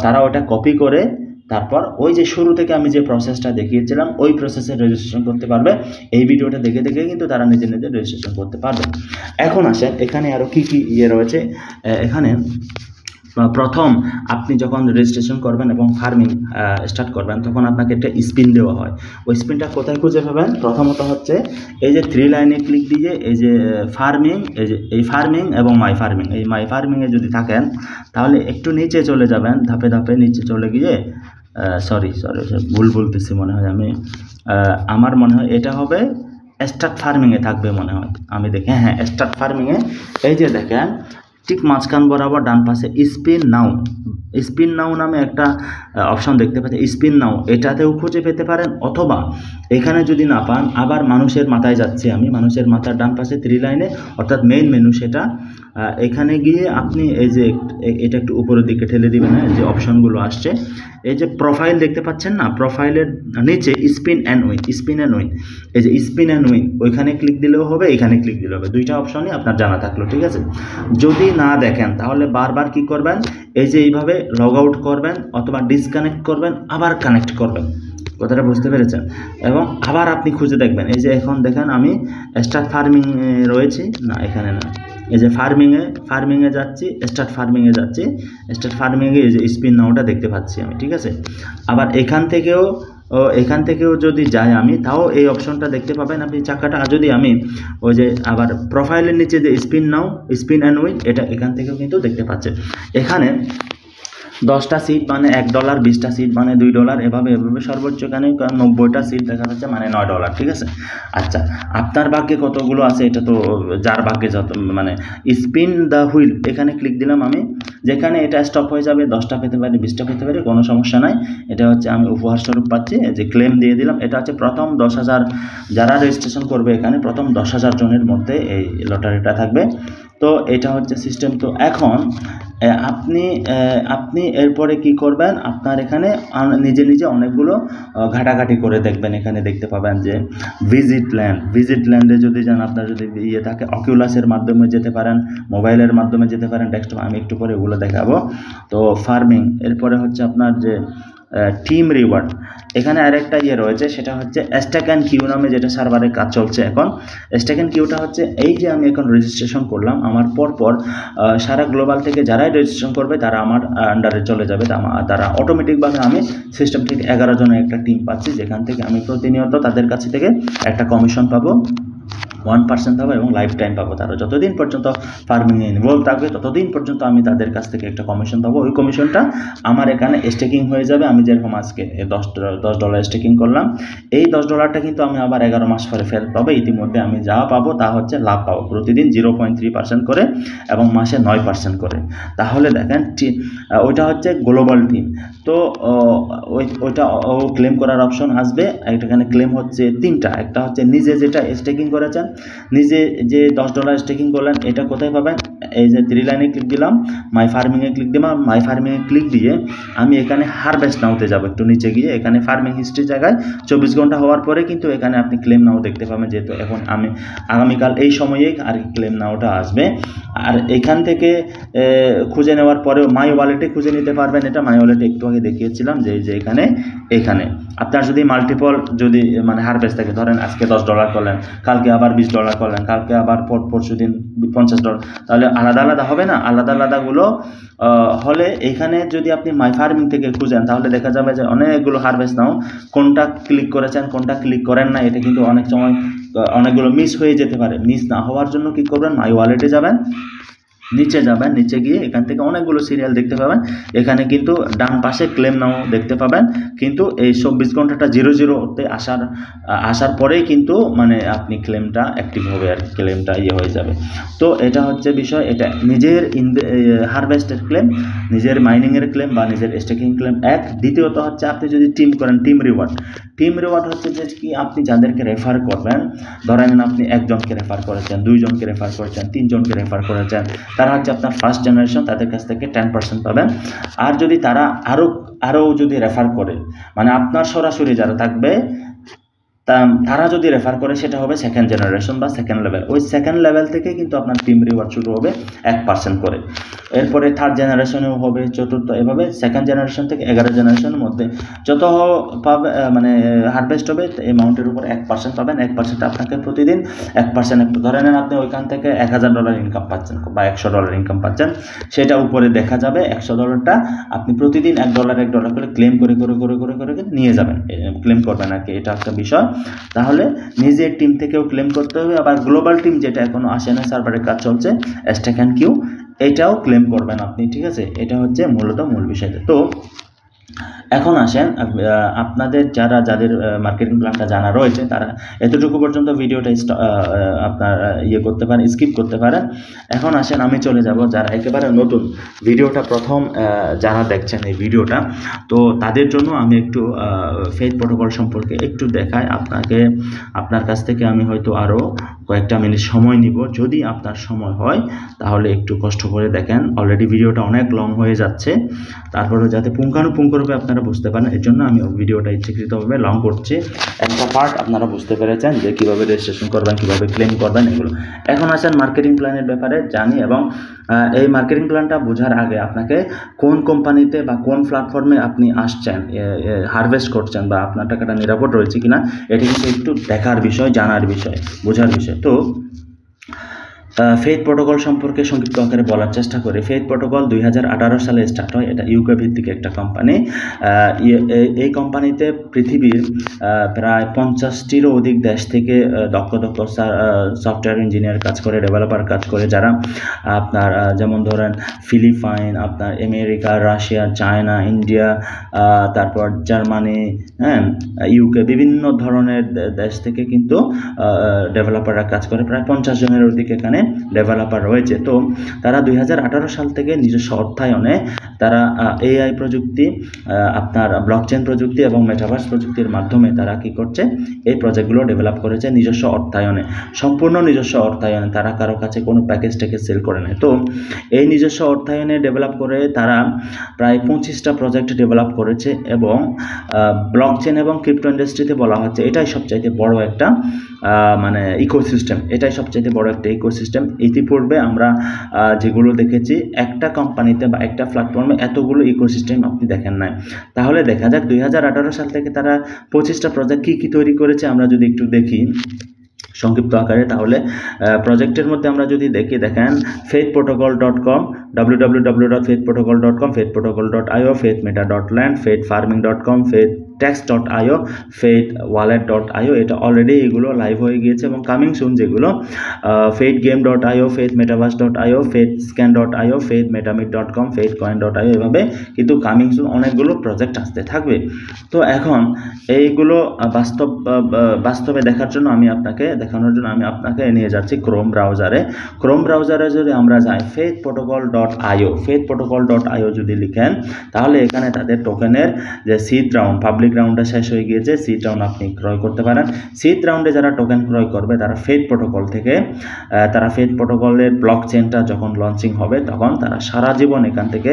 তারা ওটা কপি করে তারপর ওই যে শুরু থেকে আমি যে প্রসেসটা দেখিয়েছিলাম ওই প্রসেসে রেজিস্ট্রেশন করতে পারবে। এই ভিডিওটা দেখে কিন্তু তারা নিজে রেজিস্ট্রেশন করতে পারবে। এখন আসেন এখানে আরও কি রয়েছে। এখানে প্রথম আপনি যখন রেজিস্ট্রেশন করবেন এবং ফার্মিং স্টার্ট করবেন, তখন আপনাকে একটা স্পিন দেওয়া হয়। ওই স্পিনটা কোথায় খুঁজে পাবেন? প্রথমত হচ্ছে এই যে 3 লাইনে ক্লিক দিয়ে এই যে ফার্মিং, এই ফার্মিং এবং মাই ফার্মিং, এই মাই ফার্মিংয়ে যদি থাকেন তাহলে একটু নিচে চলে যাবেন, ধাপে ধাপে নিচে চলে গিয়ে সরি ভুল বলতেছি মনে হয়, আমার মনে হয় এটা হবে স্টার্ট ফার্মিংয়ে থাকবে মনে হয়, আমি দেখি, হ্যাঁ স্টার্ট ফার্মিংয়ে এই যে দেখেন ঠিক মাঝখান বরাবর ডান পাশে স্পিন নাও নামে একটা অপশন দেখতে পাচ্ছেন, স্পিন নাও, এটাতেও খুঁজে পেতে পারেন। অথবা এখানে যদি না পান, আবার মানুষের মাথায় যাচ্ছি আমি, মানুষের মাথার ডান পাশে 3 লাইনে অর্থাৎ মেইন মেনু, সেটা এখানে গিয়ে আপনি এই যে এটা একটু উপরের দিকে ঠেলে দিবেন, যে অপশনগুলো আসছে, এই যে প্রোফাইল দেখতে পাচ্ছেন না, প্রোফাইলের নিচে স্পিন অ্যান্ড উইন, এই যে স্পিন অ্যান্ড উইন, ওইখানে ক্লিক দিলেও হবে, এখানে ক্লিক দিলেও হবে, 2টা অপশনই আপনার জানা থাকলো। ঠিক আছে, যদি না দেখেন তাহলে বারবার কি করবেন, এই যে এইভাবে লগ আউট করবেন অথবা ডিসকানেক্ট করবেন, আবার কানেক্ট করবেন, কথাটা বুঝতে পেরেছেন? এবং আবার আপনি খুঁজে দেখবেন, এই যে এখন দেখেন আমি স্টার্ট ফার্মিং রয়েছি না, এখানে না, এই যে ফার্মিংয়ে যাচ্ছি, স্টার্ট ফার্মিংয়ে এই যে স্পিন নাওটা দেখতে পাচ্ছি আমি। ঠিক আছে, আবার এখান থেকেও যদি যাই আমি, তাও এই অপশনটা দেখতে পাবেন আপনি চাকাটা। আর যদি আমি ওই যে আবার প্রোফাইলের নিচে যে স্পিন অ্যান্ড উইন, এটা এখান থেকেও কিন্তু দেখতে পাচ্ছেন। এখানে 10টা সিট মানে $1, 20টা সিট মানে $2, এভাবে সর্বোচ্চ এখানে 90টা সিট দেখা যাচ্ছে মানে $9, ঠিক আছে। আচ্ছা, আপনার ভাগ্যে কতগুলো আছে এটা তো যার ভাগ্যে যত, মানে স্পিন দ্য হুইল এখানে ক্লিক দিলাম আমি, যেখানে এটা স্টপ হয়ে যাবে 10টা পেতে পারি, 20টা পেতে পারি, কোনো সমস্যা নাই। এটা হচ্ছে আমি উপহার স্বরূপ পাচ্ছি, যে ক্লেম দিয়ে দিলাম। এটা হচ্ছে প্রথম 10,000 যারা রেজিস্ট্রেশন করবে এখানে প্রথম 10,000 জনের মধ্যে এই লটারিটা থাকবে। তো এটা হচ্ছে সিস্টেম। তো এখন আপনি এরপরে কি করবেন, আপনার এখানে নিজে নিজে অনেকগুলো ঘাটাঘাটি করে দেখবেন। এখানে দেখতে পাবেন যে ভিজিট ল্যান্ডে যদি যান, আপনার যদি ইয়ে থাকে অকিউলাসের মাধ্যমে যেতে পারেন, মোবাইলের মাধ্যমে যেতে পারেন, ডেস্কটপ, আমি একটু পরে ওগুলো দেখাবো। তো ফার্মিং, এরপরে হচ্ছে আপনার যে টিম রিওয়ার্ড, এখানে আরেকটা ইয়ে রয়েছে, সেটা হচ্ছে স্ট্যাক অ্যান্ড কিউ নামে, যেটা সার্ভারে কাজ চলছে এখন। স্ট্যাক অ্যান্ড কিউটা হচ্ছে এই যে আমি এখন রেজিস্ট্রেশন করলাম, আমার পরপর সারা গ্লোবাল থেকে যারাই রেজিস্ট্রেশন করবে তারা আমার আন্ডারে চলে যাবে। তারা অটোমেটিকভাবে, আমি সিস্টেম থেকে 11 জনের একটা টিম পাচ্ছি, যেখান থেকে আমি প্রতিনিয়ত তাদের কাছ থেকে একটা কমিশন পাবো, 1% পাবো এবং লাইফ টাইম পাবো। তারা যতদিন পর্যন্ত ফার্মিংয়ে ইনভলভ থাকবে ততদিন পর্যন্ত আমি তাদের কাছ থেকে একটা কমিশন পাবো। ওই কমিশনটা আমার এখানে স্টেকিং হয়ে যাবে। আমি যেরকম আজকে $10 স্টেকিং করলাম, এই $10টা কিন্তু আমি আবার 11 মাস পরে ফেরত পাবো। ইতিমধ্যে আমি যা পাবো তা হচ্ছে লাভ পাবো, প্রতিদিন 0.3% করে এবং মাসে 9% করে। তাহলে দেখেন ওইটা হচ্ছে গ্লোবাল টিম। তো ওইটা ক্লেম করার অপশন আসবে। এখানে ক্লেম হচ্ছে 3টা। একটা হচ্ছে নিজে যেটা স্টেকিং করেছেন, নিজে যে $10 স্টেকিং করলেন, এটা কোথায় পাবেন? এই যে 3 লাইনে ক্লিক দিলাম, মাই ফার্মিংয়ে ক্লিক দিলাম। মাই ফার্মিংয়ে ক্লিক দিয়ে আমি এখানে হারভেস্ট নাওতে যাব, একটু নিচে গিয়ে এখানে ফার্মিং হিস্ট্রি জায়গায় 24 ঘন্টা হওয়ার পরে কিন্তু এখানে আপনি ক্লেম নাও দেখতে পাবেন, যেহেতু এখন আমি আগামীকাল এই সময়েই আর ক্লেম নাওটা আসবে। আর এখান থেকে খুঁজে নেওয়ার পরেও মাই ওয়ালেটে খুঁজে নিতে পারবেন। এটা মাই ওয়ালেটে একটু আগে দেখিয়েছিলাম যে এখানে আপনার যদি মাল্টিপল যদি মানে হারভেস্ট থাকে, ধরেন আজকে $10 করলেন, কালকে আবার $20 করলেন, কালকে আবার পরশু দিন $50, তাহলে আলাদা আলাদা হবে না? আলাদা আলাদাগুলো হলে এখানে যদি আপনি মাই ফার্মিং থেকে খুঁজেন তাহলে দেখা যাবে যে অনেকগুলো হারভেস্ট নাও, কোনটা ক্লিক করেছেন কোনটা ক্লিক করেন না, এটা কিন্তু অনেক সময় অনেকগুলো মিস হয়ে যেতে পারে। মিস না হওয়ার জন্য কী করবেন, মাই ওয়ালেটে যাবেন, নিচে যাবেন, নিচে গিয়ে এখান থেকে অনেকগুলো সিরিয়াল দেখতে পাবেন। এখানে কিন্তু ডান পাশে ক্লেম নাও দেখতে পাবেন, কিন্তু এই 24 ঘন্টাটা 00তে আসার পরেই কিন্তু মানে আপনি ক্লেমটা অ্যাক্টিভ হবে আর ক্লেমটা হয়ে যাবে। তো এটা হচ্ছে বিষয়। এটা নিজের হারভেস্টের ক্লেম, নিজের মাইনিংয়ের ক্লেম বা নিজের স্টেকিং ক্লেম এক। দ্বিতীয়ত হচ্ছে আপনি যদি টিম করেন, টিম রিওয়ার্ড হচ্ছে যে কি আপনি যাদেরকে রেফার করবেন, ধরেন আপনি একজনকে রেফার করেছেন, 2 জনকে রেফার করেছেন, 3 জনকে রেফার করেছেন, তারা হচ্ছে আপনার ফার্স্ট জেনারেশন, তাদের কাছ থেকে 10% পাবেন। আর যদি তারা আরও যদি রেফার করে, মানে আপনার সরাসরি যারা থাকবে তারা যদি রেফার করে, সেটা হবে সেকেন্ড জেনারেশন বা সেকেন্ড লেভেল। ওই সেকেন্ড লেভেল থেকে কিন্তু আপনার টিম রিওয়ার্ড শুরু হবে 1% করে। এরপরে থার্ড জেনারেশনেও হবে, চতুর্থ, এভাবে সেকেন্ড জেনারেশন থেকে 11 জেনারেশনের মধ্যে যত পাবে মানে হারভেস্ট হবে অ্যামাউন্টের উপর 1% পাবেন। 1% আপনাকে প্রতিদিন 1% একটু ধরে নেন, আপনি ওইখান থেকে $1000 ইনকাম পাচ্ছেন বা $100 ইনকাম পাচ্ছেন, সেটা উপরে দেখা যাবে। $100টা আপনি প্রতিদিন $1 করে ক্লেম করে নিয়ে যাবেন, ক্লেম করবেন আর কি। এটা একটা বিষয়। তাহলে নিজের টিম থেকেও ক্লেম করতে হবে, আবার গ্লোবাল টিম যেটা এখনো আসে না, সার্ভারের কাজ চলছে, স্ট্যাক অ্যান্ড কিউ, এটাও ক্লেম করবেন আপনি, ঠিক আছে। এটা হচ্ছে মূলত মূল বিষয়। তো এখন আসেন আপনাদের যাদের মার্কেটিং প্ল্যানটা জানা রয়েছে তারা এতটুকু পর্যন্ত ভিডিওটা আপনার করতে পারেন, স্কিপ করতে পারেন। এখন আসেন আমি চলে যাব যারা একেবারে নতুন, ভিডিওটা প্রথম যারা দেখছেন এই ভিডিওটা, তো তাদের জন্য আমি একটু ফেথ প্রোটোকল সম্পর্কে একটু দেখাই আপনার কাছ থেকে আমি হয়তো আরও কয়েকটা মিনিট সময় নিব। যদি আপনার সময় হয় তাহলে একটু কষ্ট করে দেখেন। অলরেডি ভিডিওটা অনেক লং হয়ে যাচ্ছে, তারপরে যাতে পুঙ্খানুপুঙ্খরূপে আপনারা বুঝতে পারেন, এর জন্য আমি ভিডিওটা ইচ্ছাকৃতভাবে লং করছি। একটা পার্ট আপনারা বুঝতে পেরেছেন যে কীভাবে রেজিস্ট্রেশন করবেন, কীভাবে ক্লেম করবেন, এগুলো। এখন আসেন মার্কেটিং প্ল্যানের ব্যাপারে জানি, এবং এই মার্কেটিং প্ল্যানটা বোঝার আগে আপনাকে কোন কোম্পানিতে বা কোন প্ল্যাটফর্মে আপনি আসছেন, হারভেস্ট করছেন, বা আপনার টাকাটা নিরাপদ রয়েছে কিনা, এটা কিন্তু একটু দেখার বিষয়, জানার বিষয়, বোঝার বিষয়। তো ফেথ প্রোটোকল সম্পর্কে সংক্ষিপ্ত আকারে বলার চেষ্টা করি। ফেথ প্রোটোকল 2018 সালে স্টার্ট হয়। এটা ইউকে ভিত্তিক একটা কোম্পানি। এই কোম্পানিতে পৃথিবীর প্রায় 50টিরও অধিক দেশ থেকে দক্ষ সফটওয়্যার ইঞ্জিনিয়ার কাজ করে, ডেভেলপার কাজ করে, যারা আপনার যেমন ধরেন ফিলিপাইন, আপনার আমেরিকা, রাশিয়া, চায়না, ইন্ডিয়া, তারপর জার্মানি, হ্যাঁ, ইউকে, বিভিন্ন ধরনের দেশ থেকে কিন্তু ডেভেলপাররা কাজ করে। প্রায় 50 জনের অধিক এখানে ডেভেলপার রয়েছে। তো তারা 2018 সাল থেকে নিজস্ব অর্থায়নে তারা এআই প্রযুক্তি, আপনার ব্লকচেন প্রযুক্তি এবং মেটাভার্স প্রযুক্তির মাধ্যমে তারা কি করছে, এই প্রজেক্টগুলো ডেভেলপ করেছে নিজস্ব অর্থায়নে, সম্পূর্ণ নিজস্ব অর্থায়নে। তারা কারো কাছে কোনো প্যাকেজ ট্যাকেজ সেল করে নেয়। তো এই নিজস্ব অর্থায়নে ডেভেলপ করে তারা প্রায় 25টা প্রজেক্ট ডেভেলপ করেছে এবং ব্লকচেন এবং ক্রিপ্টো ইন্ডাস্ট্রিতে বলা হচ্ছে এটাই সবচাইতে বড় একটা মানে ইকোসিস্টেম, এটাই সবচাইতে বড় একটা ইকোসিস্টেম। ইতিপূর্বে আমরা যেগুলো দেখেছি, একটা কোম্পানিতে বা একটা প্ল্যাটফর্মে এতগুলো ইকোসিস্টেম আপনি দেখেন নাই। তাহলে দেখা যাক 2018 সাল থেকে তারা 25টা প্রজেক্ট কী কী তৈরি করেছে আমরা যদি একটু দেখি সংক্ষিপ্ত আকারে। তাহলে প্রজেক্টের মধ্যে আমরা যদি দেখেন faithprotocol.com, www.faithprotocol.com, faithprotocol.io, faithmeta.land, faithfarming.com, faithtax.io, faithwallet.io, এটা অলরেডি এগুলো লাইভ হয়ে গিয়েছে এবং কামিং সুন যেগুলো faithgame.io, faithmetaverse.io, faithscan.io, faithmetamit.com, faithcoin.io, এভাবে কিন্তু কামিং সুন অনেকগুলো প্রজেক্ট আসতে থাকবে। তো এখন এইগুলো বাস্তবে দেখানোর জন্য আমি আপনাকে নিয়ে যাচ্ছি ক্রোম ব্রাউজারে যদি আমরা যাই faithprotocol.io যদি লিখেন, তাহলে এখানে তাদের টোকেনের যে সিড রাউন্ড, পাবলিক রাউন্ডটা শেষ হয়ে গিয়েছে, সিড রাউন্ড আপনি ক্রয় করতে পারেন। সিড রাউন্ডে যারা টোকেন ক্রয় করবে তারা ফেথ প্রোটোকল থেকে, তারা ফেথ প্রোটোকলের ব্লকচেনটা যখন লঞ্চিং হবে তখন তারা সারা জীবন এখান থেকে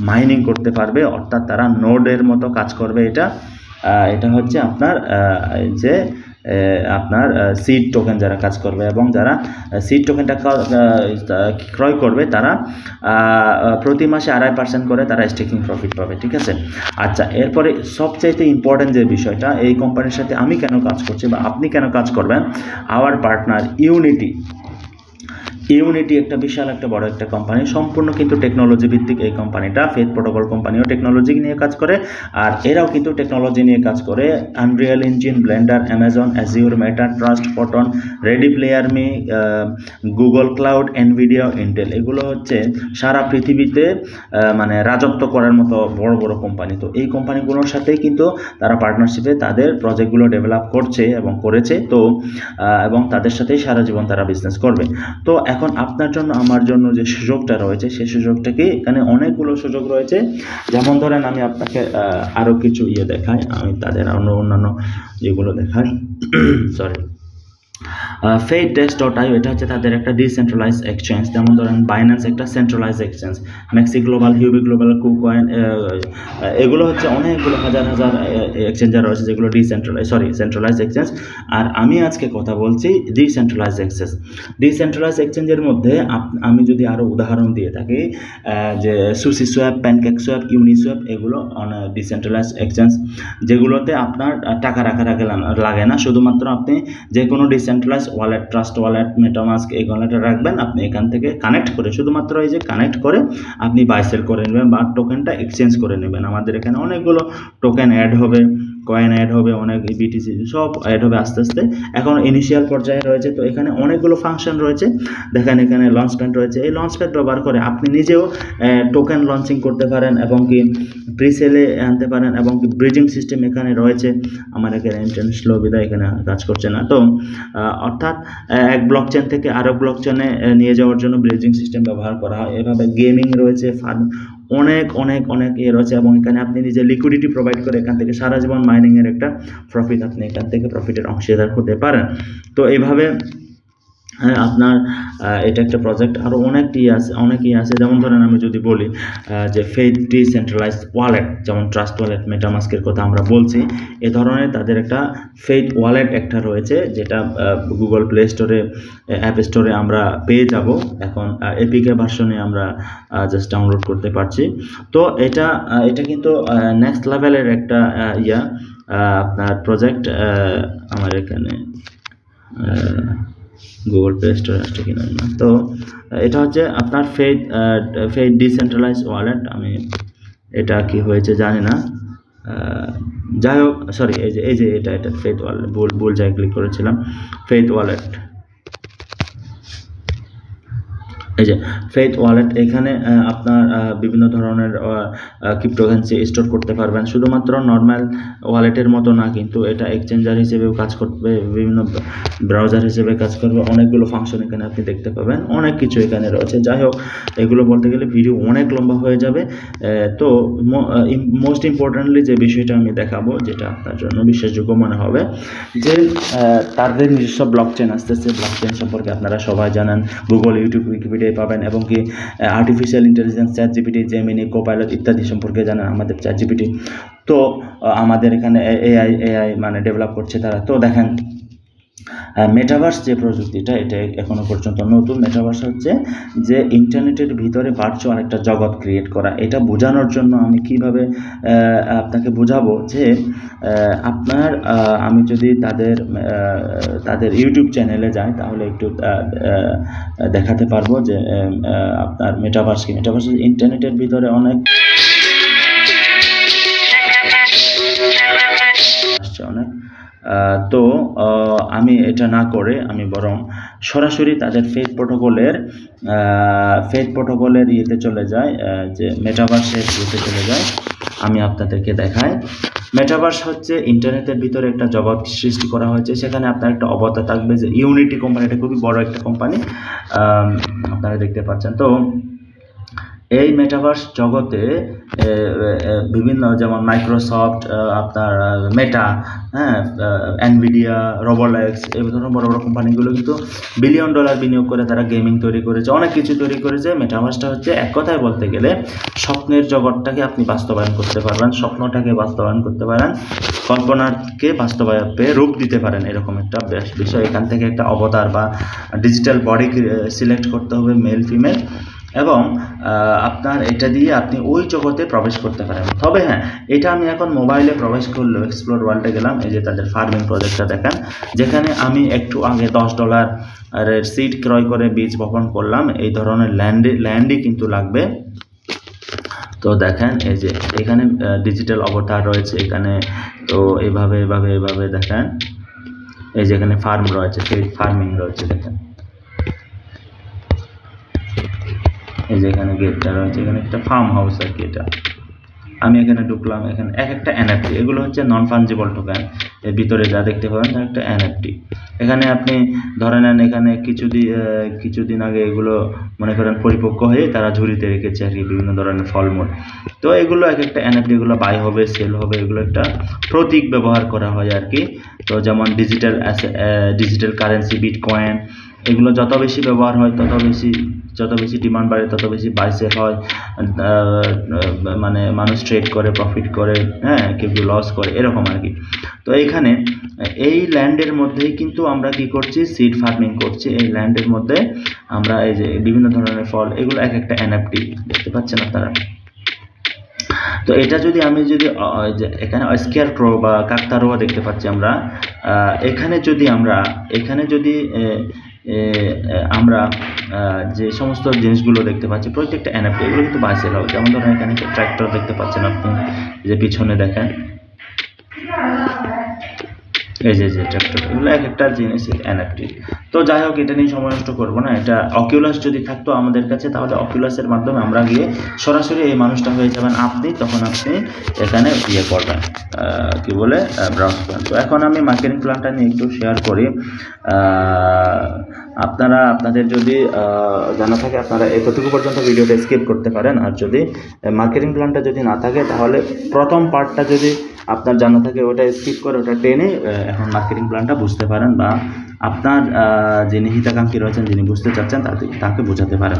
মাইনিং করতে পারবে, অর্থাৎ তারা নোডের মতো কাজ করবে। এটা হচ্ছে আপনার যে আপনার সিড টোকেন যারা কাজ করবে এবং যারা সিড টোকেনটা ক্রয় করবে তারা প্রতি মাসে 2.5% করে তারা স্টেকিং প্রফিট পাবে। ঠিক আছে, আচ্ছা, এরপরে সবচাইতে ইম্পর্টেন্ট যে বিষয়টা, এই কোম্পানির সাথে আমি কেন কাজ করছি বা আপনি কেন কাজ করবেন, আওয়ার পার্টনার ইউনিটি একটা বিশাল একটা বড় একটা কোম্পানি, সম্পূর্ণ কিন্তু টেকনোলজি ভিত্তিক এই কোম্পানিটা। ফেথ প্রোটোকল কোম্পানিও টেকনোলজি নিয়ে কাজ করে, আর এরাও কিন্তু টেকনোলজি নিয়ে কাজ করে। Unreal Engine, Blender, Amazon, Azure, Meta, Trust, Photon, Ready Player Me, Google Cloud, Nvidia, Intel, এগুলো হচ্ছে সারা পৃথিবীতে মানে রাজত্ব করার মতো বড় বড় কোম্পানি। তো এই কোম্পানিগুলোর সাথেই কিন্তু তারা পার্টনারশিপে তাদের প্রজেক্টগুলো ডেভেলপ করছে এবং করেছে। তো এবং তাদের সাথেই সারা জীবন তারা বিজনেস করবে। তো এখন আপনার জন্য আমার জন্য যে সুযোগটা রয়েছে, সেই সুযোগটা কি, এখানে অনেকগুলো সুযোগ রয়েছে। যেমন ধরেন আমি আপনাকে আরও কিছু দেখাই, আমি তাদের অন্যান্য যেগুলো দেখাই সরি faithdesk.io, এটা হচ্ছে তাদের একটা ডিসেন্ট্রালাইজ এক্সচেঞ্জ। যেমন ধরেন বাইন্যান্স একটা centralise exchange, Maxi global, Huobi global, KuCoin, এগুলো হচ্ছে অনেকগুলো হাজার এক্সচেঞ্জার রয়েছে যেগুলো সেন্ট্রালাইজ এক্সচেঞ্জ। আর আমি আজকে কথা বলছি ডিসেন্ট্রালাইজ এক্সচেঞ্জের মধ্যে আমি যদি আরও উদাহরণ দিয়ে থাকি, যে Susi swap, pancake swap, Uniswap, এগুলো ডিসেন্ট্রালাইজ এক্সচেঞ্জ, যেগুলোতে আপনার টাকা রাখার আগে লাগে না, শুধুমাত্র আপনি যে কোনো decentralise wallet, trust wallet, MetaMask, এই ওয়ালেটে রাখবেন, আপনি এখান থেকে কানেক্ট করে, শুধুমাত্র এই যে কানেক্ট করে আপনি বাই সেল করে নেবেন বা টোকেনটা এক্সচেঞ্জ করে নেবেন। আমাদের এখানে অনেকগুলো টোকেন অ্যাড হবে, কয়েন অ্যাড হবে, অনেক বিটিসি সব অ্যাড হবে আস্তে আস্তে, এখন ইনিশিয়াল পর্যায়ে রয়েছে। তো এখানে অনেকগুলো ফাংশন রয়েছে, দেখেন এখানে লঞ্চ প্যাড রয়েছে। এই লঞ্চ প্যাড ব্যবহার করে আপনি নিজেও টোকেন লঞ্চিং করতে পারেন এবং কি প্রিসেলে আনতে পারেন, এবং কি ব্রিজিং সিস্টেম এখানে রয়েছে। আমার এখানে ইন্টারনেট স্লো বিধায় এখানে কাজ করছে না। তো অর্থাৎ এক ব্লকচেন থেকে আরও ব্লকচেনে নিয়ে যাওয়ার জন্য ব্রিজিং সিস্টেম ব্যবহার করা হয়। এভাবে গেমিং রয়েছে, ফার্ম, অনেক রয়েছে, এবং এখানে আপনি নিজে লিকুইডিটি প্রোভাইড করে এখান থেকে সারা জীবন মাইনিংয়ের একটা প্রফিট, আপনি এখান থেকে প্রফিটের অংশীদার হতে পারেন। তো এইভাবে আপনার এটা একটা প্রজেক্ট। আরও অনেকই আছে। যেমন ধরেন আমি যদি বলি যে ফেথ ডিসেন্ট্রালাইজ ওয়ালেট, যেমন ট্রাস্ট ওয়ালেট, মেটামাস্কের কথা আমরা বলছি, এ ধরনের তাদের একটা ফেথ ওয়ালেট একটা রয়েছে, যেটা গুগল প্লে স্টোরে, অ্যাপ স্টোরে আমরা পেয়ে যাব। এখন এপিকে ভার্সনে আমরা জাস্ট ডাউনলোড করতে পারছি। তো এটা কিন্তু নেক্সট লেভেলের একটা আপনার প্রজেক্ট। আমার এখানে গুগল প্লে স্টোরে আসছে কিনা না। তো এটা হচ্ছে আপনার ফেইথ ডিসেন্ট্রালাইজ ওয়ালেট। আমি এটা কি হয়েছে জানি না, যাই হোক, সরি, এই যে এটা ফেইথ ওয়ালেট, ভুল জায়গায় ক্লিক করেছিলাম। ফেইথ ওয়ালেট, এই যে ফেইথ ওয়ালেট, এখানে আপনার বিভিন্ন ধরনের ক্রিপ্টোকারেন্সি স্টোর করতে পারবেন। শুধুমাত্র নর্মাল ওয়ালেটের মতো না, কিন্তু এটা এক্সচেঞ্জার হিসেবেও কাজ করবে, বিভিন্ন ব্রাউজার হিসেবে কাজ করবে। অনেকগুলো ফাংশন এখানে আপনি দেখতে পাবেন, অনেক কিছু এখানে রয়েছে। যাই হোক, এগুলো বলতে গেলে ভিডিও অনেক লম্বা হয়ে যাবে। তো মোস্ট ইম্পর্টেন্টলি যে বিষয়টা আমি দেখাবো, যেটা আপনার জন্য বিশ্বাসযোগ্য মনে হবে, যে তাদের নিজস্ব ব্লকচেন আসতেছে। ব্লকচেন সম্পর্কে আপনারা সবাই জানেন, গুগল, ইউটিউব, উইকিপিডিয়া পাবেন, এবং কি artificial intelligence, ChatGPT, Gemini, copilot ইত্যাদি সম্পর্কে জানেন। আমাদের চ্যাটজিপিটি, তো আমাদের এখানে এআই মানে ডেভেলপ করছে তারা। তো দেখেন, মেটাভার্স যে প্রযুক্তিটা, এটা এখনো পর্যন্ত নতুন। মেটাভার্স হচ্ছে যে ইন্টারনেটের ভিতরে ভার্চুয়াল একটা জগৎ ক্রিয়েট করা। এটা বোঝানোর জন্য আমি কিভাবে আপনাকে বোঝাবো, যে আপনার আমি যদি তাদের ইউটিউব চ্যানেলে যাই, তাহলে একটু দেখাতে পারবো যে আপনার মেটাভার্স কি। মেটাভার্স ইন্টারনেটের ভিতরে অনেক তো আমি এটা না করে আমি বরং সরাসরি তাদের ফেইথ প্রোটোকলের ইয়েতে চলে যাই, যে মেটাভার্সের ইয়েতে চলে যাই। আমি আপনাদেরকে দেখাই। মেটাভার্স হচ্ছে ইন্টারনেটের ভিতরে একটা জগৎ সৃষ্টি করা হয়েছে। সেখানে আপনার একটা অবতার থাকবে, যে ইউনিটি কোম্পানিটা খুবই বড় একটা কোম্পানি, আপনারা দেখতে পাচ্ছেন। তো এই মেটাভার্স জগতে বিভিন্ন, যেমন মাইক্রোসফট, আপনার মেটা, এনভিডিয়া, রোবোলেক্স, এই ধরনের বড় বড় কোম্পানিগুলো কিন্তু $1 বিলিয়ন বিনিয়োগ করে তারা গেমিং তৈরি করেছে, অনেক কিছু তৈরি করেছে। মেটাভার্সটা হচ্ছে এক কথায় বলতে গেলে স্বপ্নের জগৎটাকে আপনি বাস্তবায়ন করতে পারবেন, স্বপ্নটাকে বাস্তবায়ন করতে পারেন, কল্পনাকে বাস্তবায়নে রূপ দিতে পারেন, এরকম একটা বিষয়। এখান থেকে একটা অবতার বা ডিজিটাল বডি সিলেক্ট করতে হবে, মেল ফিমেল, এবং আপনার এটা দিয়ে আপনি ওই জগতে প্রবেশ করতে পারেন। তবে হ্যাঁ, এটা আমি এখন মোবাইলে প্রবেশ করলেও, এক্সপ্লোর ওয়ার্ল্ডে গেলাম, এই যে তাদের ফার্মিং প্রজেক্টটা দেখেন, যেখানে আমি একটু আগে $10 সিড ক্রয় করে বীজ বপন করলাম। এই ধরনের ল্যান্ডই কিন্তু লাগবে। তো দেখেন, এই যে এখানে ডিজিটাল অবতার রয়েছে এখানে। তো এভাবে দেখেন, এই যে এখানে ফার্ম রয়েছে, ফার্মিং রয়েছে, দেখেন এই যে এখানে গেটটা রয়েছে, এখানে একটা ফার্ম হাউস আর কি। এটা আমি এখানে ঢুকলাম, এখানে একটা এনএফটি, এগুলো হচ্ছে নন ফাঞ্জিবল টোকেন। এর ভিতরে যা দেখতে পাবেন তার একটা এনএফটি। এখানে আপনি ধরে নেন, এখানে কিছুদিন আগে এগুলো মনে করেন পরিপক্ক হয়ে তারা ঝুড়িতে রেখেছে আর কি, বিভিন্ন ধরনের ফলমূল। তো এগুলো একটা এনএফটি, এগুলো বাই হবে, সেল হবে, এগুলো একটা প্রতীক ব্যবহার করা হয় আর কি। তো যেমন ডিজিটাল কারেন্সি, বিটকয়েন, এগুলো যত বেশি ব্যবহার হয় যত বেশি ডিমান্ড বাড়ে, তত বেশি বাই সেল হয়। মানে মানুষ ট্রেড করে, প্রফিট করে, কেউ লস করে, এরকম আর কি। তো এইখানে এই ল্যান্ডের মধ্যেই কিন্তু আমরা কি করছি, সিড ফার্মিং করছি। এই ল্যান্ডের মধ্যে আমরা এই যে বিভিন্ন ধরনের ফল, এগুলো একটা এনএফটি, দেখতে পাচ্ছেন আপনারা। তো এটা যদি আমি এখানে স্কেয়ার ক্রো বা কাকতারুয়া দেখতে পাচ্ছি আমরা, এখানে যদি আমরা যে সমস্ত জিনিসগুলো দেখতে পাচ্ছি, প্রত্যেকটা এনএফটি, এগুলো কিন্তু বাই সেল হবে। যেমন ধরেন এখানে একটা ট্র্যাক্টর দেখতে পাচ্ছেন আপনি, যে পিছনে দেখেন, এই যে ট্র্যাক্টর, এগুলো একটা জিনিস এনএফটি। তো যাই হোক, এটা নিয়ে সময় নষ্ট করবো না। এটা অকিউলাস যদি থাকতো আমাদের কাছে, তাহলে অকিউলাসের মাধ্যমে আমরা গিয়ে সরাসরি এই মানুষটা হয়ে যাবেন আপনি, তখন আপনি এখানে করবেন, কি বলে, ব্রাউজ প্ল্যান। তো এখন আমি মার্কেটিং প্ল্যানটা নিয়ে একটু শেয়ার করি। আপনাদের যদি জানা থাকে, আপনারা এতটুকু পর্যন্ত ভিডিওটা স্কিপ করতে পারেন। আর যদি মার্কেটিং প্ল্যানটা যদি না থাকে, তাহলে প্রথম পার্টটা যদি আপনার জানা থাকে, ওটা স্কিপ করে ওটা টেনে এখন মার্কেটিং প্ল্যানটা বুঝতে পারেন, বা আপনার যিনি হিতাকাঙ্ক্ষী রয়েছেন, যিনি বুঝতে চাচ্ছেন, তাকে বোঝাতে পারেন।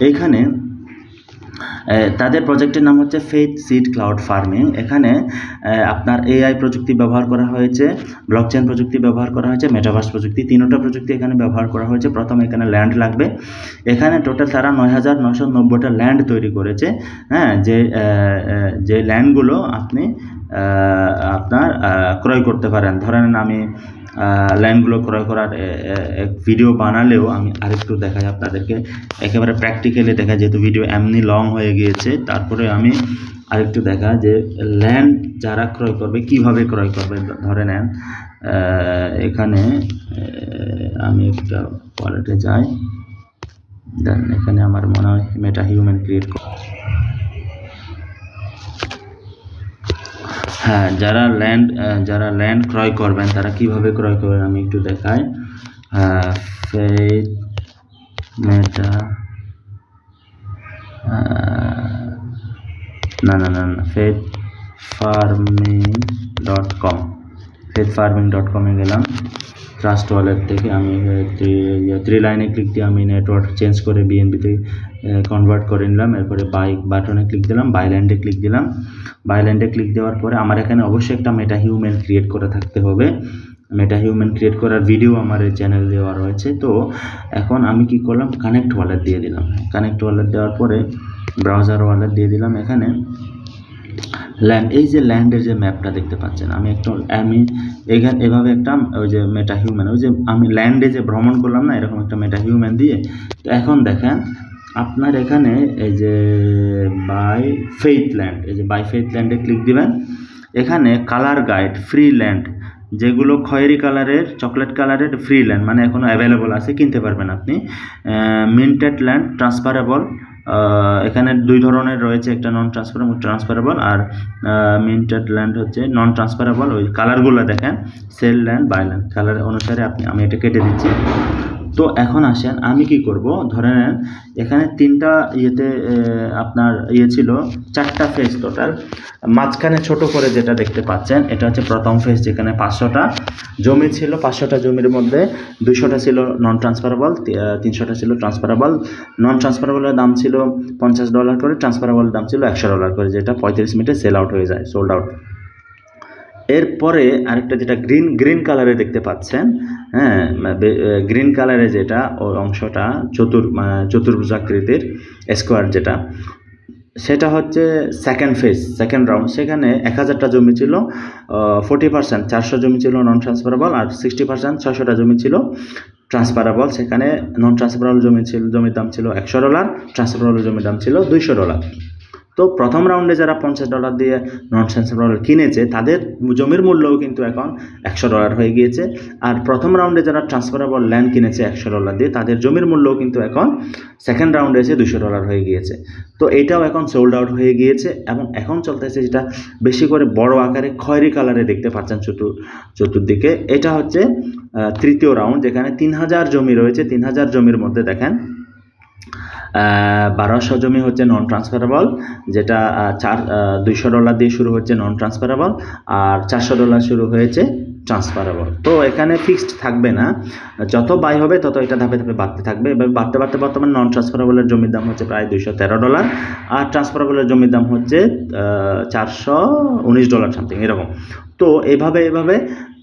এইখানে তাদের প্রজেক্টের নাম হচ্ছে ফেইথ সিড ক্লাউড ফার্মিং। এখানে আপনার এআই প্রযুক্তি ব্যবহার করা হয়েছে, ব্লকচেন প্রযুক্তি ব্যবহার করা হয়েছে, মেটাভার্স প্রযুক্তি, তিনটা প্রযুক্তি এখানে ব্যবহার করা হয়েছে। প্রথমে এখানে ল্যান্ড লাগবে। এখানে টোটাল তারা 9,990টা ল্যান্ড তৈরি করেছে। যে ল্যান্ডগুলো আপনি আপনার ক্রয় করতে পারেন। ধরেন আমি ল্যান্ডগুলো ক্রয় করার এক ভিডিও বানালেও আমি আরেকটু দেখাই আপনাদেরকে, একেবারে প্র্যাকটিক্যালি দেখা, যেহেতু ভিডিও এমনি লং হয়ে গিয়েছে, তারপরে আমি আরেকটু দেখা যে ল্যান্ড যারা ক্রয় করবে কিভাবে ক্রয় করবে। ধরে নেন এখানে আমি একটা ওয়ালেটে যাই, দেন এখানে আমার মনে হয় মেটা হিউম্যান ক্রিয়েট। হ্যাঁ, যারা ল্যান্ড ক্রয় করবেন তারা কিভাবে ক্রয় করবেন আমি একটু দেখাই। ফেইথ মেটা faithfarming.com, faithfarming.com-এ গেলাম। ট্রাস্ট ওয়ালেট থেকে আমি 3 লাইনে ক্লিক দিয়ে আমি নেটওয়ার্ক চেঞ্জ করে বিএনবিতে কনভার্ট করে নিলাম। এরপরে বাই বাটনে ক্লিক দিলাম, বাইল্যান্ডে ক্লিক দিলাম। বাইল্যান্ডে ক্লিক দেওয়ার পরে আমার এখানে অবশ্যই একটা মেটা হিউম্যান ক্রিয়েট করে থাকতে হবে। মেটা হিউম্যান ক্রিয়েট করার ভিডিও আমার এই চ্যানেল দেওয়া রয়েছে। তো এখন আমি কি করলাম, কানেক্ট ওয়ালেট দিয়ে দিলাম। কানেক্ট ওয়ালেট দেওয়ার পরে ব্রাউজার ওয়ালেট দিয়ে দিলাম। এখানে ল্যান্ড, এই যে ল্যান্ডের যে ম্যাপটা দেখতে পাচ্ছেন, আমি এখানে এভাবে একটা ওই যে মেটা হিউম্যান, ওই যে আমি ল্যান্ডে যে ভ্রমণ করলাম না, এরকম একটা মেটা হিউম্যান দিয়ে। তো এখন দেখেন আপনার এখানে এই যে বাই ফেইথ ল্যান্ড, এই যে বাই ফেইথ ল্যান্ডে ক্লিক দিবেন। এখানে কালার গাইড ফ্রি ল্যান্ড, যেগুলো খয়েরি কালারের, চকলেট কালারের ফ্রি ল্যান্ড মানে এখনও অ্যাভেলেবল আছে, কিনতে পারবেন আপনি। মিন্টেড ল্যান্ড ট্রান্সফারেবল, এখানে 2 ধরনের রয়েছে, একটা নন ট্রান্সফারেবল আর মিন্টেড ল্যান্ড হচ্ছে নন ট্রান্সফারেবল। ওই কালারগুলো দেখেন, sell land, buy land, colour অনুসারে আমি এটা কেটে দিচ্ছি। তো এখন আসেন আমি কি করব, ধরে নেন এখানে 3টা ইয়েতে আপনার ছিল 4টা ফেজ টোটাল। মাঝখানে ছোট করে যেটা দেখতে পাচ্ছেন এটা হচ্ছে প্রথম ফেজ, যেখানে 500টা জমি ছিল। 500টা জমির মধ্যে 200টা ছিল নন ট্রান্সফারেবল, 300টা ছিল ট্রান্সফারেবল। নন ট্রান্সফারেবলের দাম ছিল $50 করে, ট্রান্সফারেবলের দাম ছিল $100 করে, যেটা 35 মিনিটে সেল আউট হয়ে যায়, সোল্ড আউট। এরপরে আরেকটা যেটা গ্রিন কালারে দেখতে পাচ্ছেন, হ্যাঁ গ্রিন কালারে যেটা ওই অংশটা চতুর্ভুজাকৃতির স্কোয়ার যেটা, সেটা হচ্ছে সেকেন্ড ফেজ, সেকেন্ড রাউন্ড। সেখানে 1000টা জমি ছিল, 40% 400 জমি ছিল নন ট্রান্সফারেবল, আর 60% 600টা জমি ছিল ট্রান্সফারেবল। সেখানে নন ট্রান্সফারেবল জমির দাম ছিল $100, ট্রান্সফারেবল জমির দাম ছিল $200। তো প্রথম রাউন্ডে যারা $50 দিয়ে নন ট্রান্সফারেবল কিনেছে তাদের জমির মূল্যও কিন্তু এখন $100 হয়ে গিয়েছে। আর প্রথম রাউন্ডে যারা ট্রান্সফারেবল ল্যান্ড কিনেছে $100 দিয়ে, তাদের জমির মূল্যও কিন্তু এখন সেকেন্ড রাউন্ডে এসে $200 হয়ে গিয়েছে। তো এটাও এখন সোল্ড আউট হয়ে গিয়েছে। এবং এখন চলতেছে যেটা বেশি করে বড় আকারে খয়েরি কালারে দেখতে পাচ্ছেন চতুর্দিকে, এটা হচ্ছে তৃতীয় রাউন্ড, যেখানে 3000 জমি রয়েছে। 3000 জমির মধ্যে দেখেন 1200 জমি হচ্ছে নন ট্রান্সফারেবল, যেটা $200 দিয়ে শুরু হচ্ছে নন ট্রান্সফারেবল, আর $400 শুরু হয়েছে ট্রান্সফারেবল। তো এখানে ফিক্সড থাকবে না, যত বাই হবে তত এটা ধাপে ধাপে বাড়তে থাকবে। এবার বাড়তে বাড়তে বর্তমানে নন ট্রান্সফারেবলের জমির দাম হচ্ছে প্রায় $213, আর ট্রান্সফারেবলের জমির দাম হচ্ছে $419 সামথিং এরকম। তো এভাবে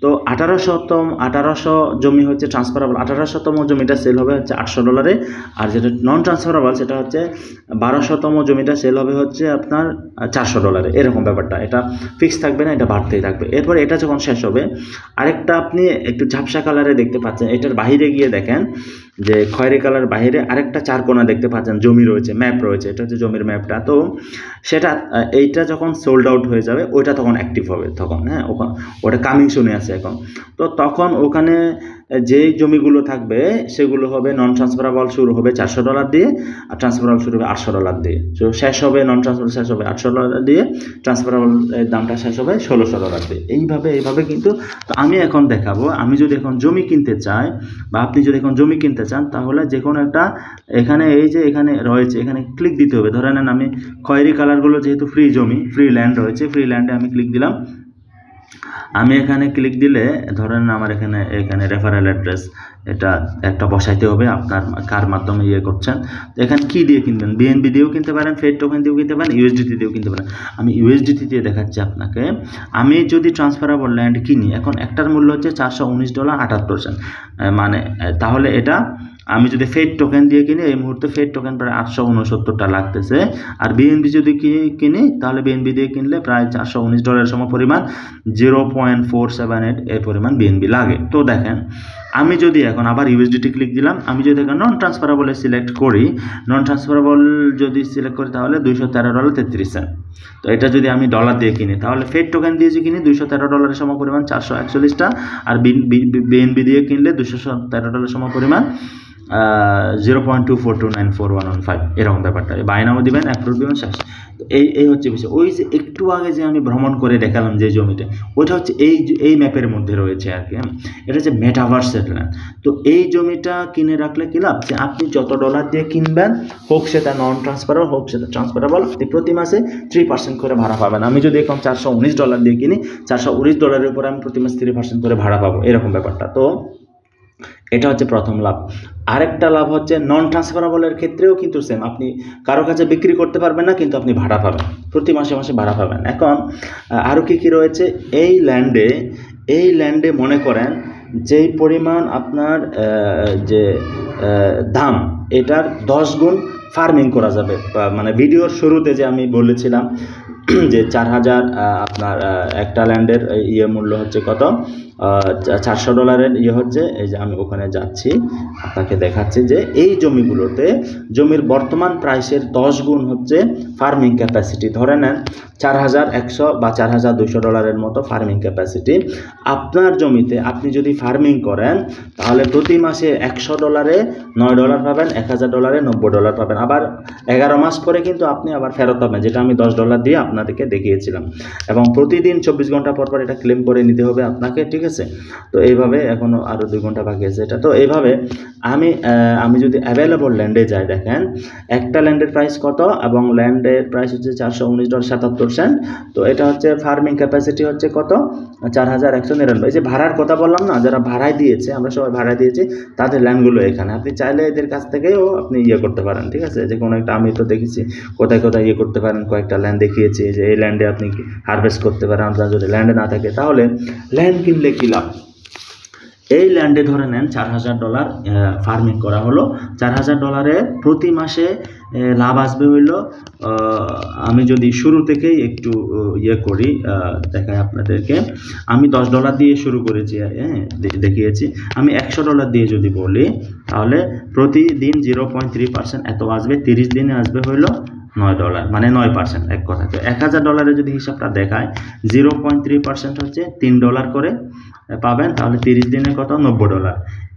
তো 1800 জমি হচ্ছে ট্রান্সফারেবল, 1800তম জমিটা সেল হবে হচ্ছে $800, আর যেটা নন ট্রান্সফারেবল সেটা হচ্ছে 1200তম জমিটা সেল হবে হচ্ছে আপনার $400, এরকম ব্যাপারটা। এটা ফিক্স থাকবে না, এটা বাড়তেই থাকবে। এরপর এটা যখন শেষ হবে, আরেকটা আপনি একটু ঝাপসা কালারে দেখতে পাচ্ছেন, এটার বাহিরে গিয়ে দেখেন যে খয়েরি কালার বাহিরে আরেকটা 4 কোণা দেখতে পাচ্ছেন, জমি রয়েছে, ম্যাপ রয়েছে, এটা হচ্ছে জমির ম্যাপটা। তো সেটা এইটা যখন সোল্ড আউট হয়ে যাবে ওইটা তখন অ্যাক্টিভ হবে, তখন হ্যাঁ ওটা কামিং শুনে আছে এখন। তো তখন ওখানে যেই জমিগুলো থাকবে সেগুলো হবে নন ট্রান্সফারেবল, শুরু হবে $400 দিয়ে, আর ট্রান্সফারেবল শুরু হবে $800 দিয়ে। তো শেষ হবে নন ট্রান্সফারেবল শেষ হবে $800 দিয়ে, ট্রান্সফারেবল দামটা শেষ হবে $1600 দিয়ে। এইভাবে কিন্তু। তো আমি এখন দেখাবো, আমি যদি এখন জমি কিনতে চাই বা আপনি যদি এখন জমি কিনতে চান, তাহলে যে কোনো একটা এখানে এই যে এখানে রয়েছে, এখানে ক্লিক দিতে হবে। ধরে নেন আমি খয়েরি কালারগুলো যেহেতু ফ্রি জমি, ফ্রি ল্যান্ড রয়েছে, ফ্রি ল্যান্ডে আমি ক্লিক দিলাম। আমি এখানে ক্লিক দিলে ধরেন আমার এখানে রেফারেল অ্যাড্রেস এটা একটা বসাইতে হবে, আপনার কার মাধ্যমে করছেন। তো এখানে কী দিয়ে কিনবেন, বিএনবি দিয়েও কিনতে পারেন, ফেড টোকেন দিয়েও কিনতে পারেন, ইউএসডিটি দিয়েও কিনতে পারেন। আমি ইউএসডিটি দিয়ে দেখাচ্ছি আপনাকে। আমি যদি ট্রান্সফারেবল ল্যান্ড কিনি, এখন একটার মূল্য হচ্ছে $419.78, মানে তাহলে এটা আমি যদি ফেড টোকেন দিয়ে কিনি, এই মুহূর্তে ফেড টোকেন প্রায় 869টা লাগতেছে। আর বিএনবি যদি কিনি তাহলে বিএনবি দিয়ে কিনলে প্রায় $419 সম পরিমাণ 0.478 এর পরিমাণ বিএনবি লাগে। তো দেখেন আমি যদি এখন আবার ইউএসডিটি ক্লিক দিলাম, আমি যদি এখন নন ট্রান্সফারেবলে সিলেক্ট করি, নন ট্রান্সফারেবল যদি সিলেক্ট করি তাহলে $213.33। তো এটা যদি আমি ডলার দিয়ে কিনি তাহলে ফেড টোকেন দিয়ে যে কিনি $213 সম পরিমাণ 441টা, আর বিএনবি দিয়ে কিনলে $217 সম পরিমাণ 0.2429415 এরকম ব্যাপারটা। বাই নাও দিবেন, অ্যাপ্রুভ দিবেন, শেষ। তো এই হচ্ছে বিষয়। ওই যে একটু আগে যে আমি ভ্রমণ করে দেখালাম যে জমিটা, ওইটা হচ্ছে এই ম্যাপের মধ্যে রয়েছে আর কি। এটা হচ্ছে মেটাভার্সের ল্যান্ড। তো এই জমিটা কিনে রাখলে কি লাভ, যে আপনি যত ডলার দিয়ে কিনবেন, হোক সেটা নন ট্রান্সফারেবল হোক সেটা ট্রান্সফারেবল, আপনি প্রতি মাসে 3% করে ভাড়া পাবেন। আমি যদি এখন $419 দিয়ে কিনি, $419 উপরে আমি প্রতি মাসে 3% করে ভাড়া পাবো, এরকম ব্যাপারটা। তো এটা হচ্ছে প্রথম লাভ। আরেকটা লাভ হচ্ছে নন ট্রান্সফারেবলের ক্ষেত্রেও কিন্তু সেম, আপনি কারো কাছে বিক্রি করতে পারবেন না, কিন্তু আপনি ভাড়া পাবেন, প্রতি মাসে মাসে ভাড়া পাবেন। এখন আরও কি রয়েছে এই ল্যান্ডে মনে করেন যেই পরিমাণ আপনার যে দাম, এটার 10 গুণ ফার্মিং করা যাবে। মানে ভিডিওর শুরুতে যে আমি বলেছিলাম যে 4000 আপনার একটা ল্যান্ডের মূল্য হচ্ছে কত, $400 হচ্ছে। এই যে আমি ওখানে যাচ্ছি, আপনাকে দেখাচ্ছি যে এই জমিগুলোতে জমির বর্তমান প্রাইসের 10 গুণ হচ্ছে ফার্মিং ক্যাপাসিটি। ধরে নেন 4100 বা $4200 মতো ফার্মিং ক্যাপাসিটি। আপনার জমিতে আপনি যদি ফার্মিং করেন তাহলে প্রতি মাসে $100 $9 পাবেন, $1000 $90 পাবেন। আবার 11 মাস পরে কিন্তু আপনি আবার ফেরত পাবেন, যেটা আমি $10 দিয়ে আপনাদেরকে দেখিয়েছিলাম। এবং প্রতিদিন 24 ঘন্টা পর পর এটা ক্লেম করে নিতে হবে আপনাকে, ঠিক আছে। তো এইভাবে এখনো আরো 2 ঘন্টা বাকি আছে এটা। তো এইভাবে আমি যদি অ্যাভেলেবল ল্যান্ডে যাই, দেখেন একটা ল্যান্ডের প্রাইস কত, এবং ল্যান্ডের প্রাইস হচ্ছে $419.77। তো এটা হচ্ছে ফার্মিং ক্যাপাসিটি হচ্ছে কত, 4199। এই যে ভাড়ার কথা বললাম না, যারা ভাড়ায় দিয়েছে, আমরা সবাই ভাড়ায় দিয়েছি, তাদের ল্যান্ডগুলো এখানে। আপনি চাইলে এদের কাছ থেকেও আপনি করতে পারেন, ঠিক আছে। যে কোনো একটা, আমি তো দেখেছি কোথায় কোথায় করতে পারেন, কয়েকটা ল্যান্ড দেখিয়েছি যে এই ল্যান্ডে আপনি হারভেস্ট করতে পারেন। আপনার যদি ল্যান্ডে না থাকে তাহলে ল্যান্ড কিনলে কি লাভ, এই ল্যান্ডে ধরে নেন $4000 ফার্মিং করা হলো, $4000 প্রতি মাসে লাভ আসবে হইলো, আমি যদি শুরু থেকেই একটু করি, দেখাই আপনাদেরকে। আমি $10 দিয়ে শুরু করেছি, দেখিয়েছি। আমি $100 দিয়ে যদি বলি তাহলে প্রতিদিন 0.3% এত আসবে, 30 দিনে আসবে হইলো $9, মানে 9%। এক কথা, তো $1000 যদি হিসাবটা দেখায়, 0.3% হচ্ছে $3 করে পাবেন, তাহলে 30 দিনে কত, $90।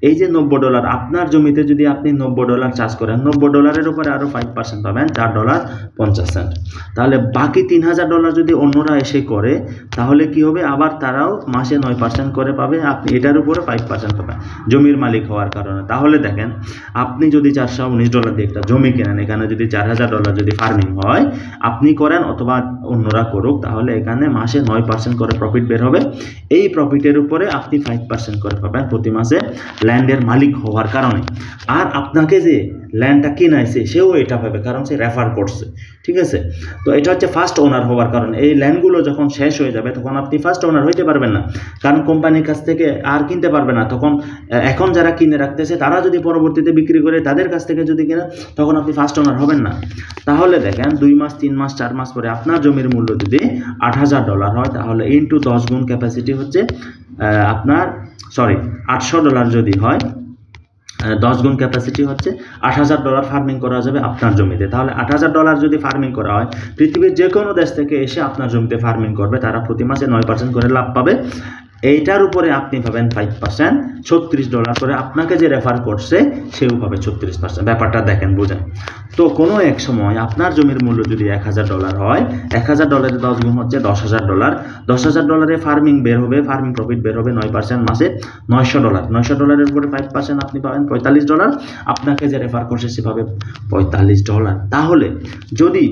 এই যে $90, আপনার জমিতে যদি আপনি $90 চাষ করেন, $90 উপরে আরও 5% পাবেন, $4.50। তাহলে বাকি $3000 যদি অন্যরা এসে করে তাহলে কি হবে, আবার তারাও মাসে 9% করে পাবে, আপনি এটার উপরে 5% পাবেন জমির মালিক হওয়ার কারণে। তাহলে দেখেন আপনি যদি $419 দিয়ে একটা জমি কেনেন, এখানে যদি $4000 যদি ফার্মিং হয়, আপনি করেন অথবা অন্যরা করুক, তাহলে এখানে মাসে 9% করে প্রফিট বের হবে। এই প্রফিটের উপরে আপনি 5% করে পাবেন প্রতি মাসে ল্যান্ডের মালিক হওয়ার কারণে। আর আপনাকে যে ল্যান্ডটা কিনাইছে সেও এটা পাবে, কারণ সে রেফার করছে, ঠিক আছে। তো এটা হচ্ছে ফার্স্ট ওনার হওয়ার কারণে। এই ল্যান্ডগুলো যখন শেষ হয়ে যাবে তখন আপনি ফার্স্ট ওনার হইতে পারবেন না, কারণ কোম্পানির কাছ থেকে আর কিনতে পারবে না। তখন এখন যারা কিনে রাখতেছে তারা যদি পরবর্তীতে বিক্রি করে তাদের কাছ থেকে যদি কেনা, তখন আপনি ফার্স্ট ওনার হবেন না। তাহলে দেখেন 2 মাস 3 মাস 4 মাস পরে আপনার জমির মূল্য যদি $8000 হয়, তাহলে ইনটু 10 গুণ ক্যাপাসিটি হচ্ছে আপনার $800 যদি হয়, 10 গুণ ক্যাপাসিটি হচ্ছে $8000 ফার্মিং করা যাবে আপনার জমিতে। তাহলে $8000 যদি ফার্মিং করা হয়, পৃথিবীর যে কোনো দেশ থেকে এসে আপনার জমিতে ফার্মিং করবে, তারা প্রতি মাসে 9% করে লাভ পাবে। এইটার উপরে আপনি পাবেন 5%, $36 করে। আপনাকে যে রেফার করছে সেও পাবে 36%। ব্যাপারটা দেখেন, বুঝেন। তো কোনো এক সময় আপনার জমির মূল্য যদি $1000 হয়, $1000 10 গুণ হচ্ছে $10000। $10000 ফার্মিং বের হবে, ফার্মিং প্রফিট বের হবে 9%, মাসে $900। $900 উপরে 5% আপনি পাবেন $45। আপনাকে যে রেফার করছে সে পাবে $45। তাহলে যদি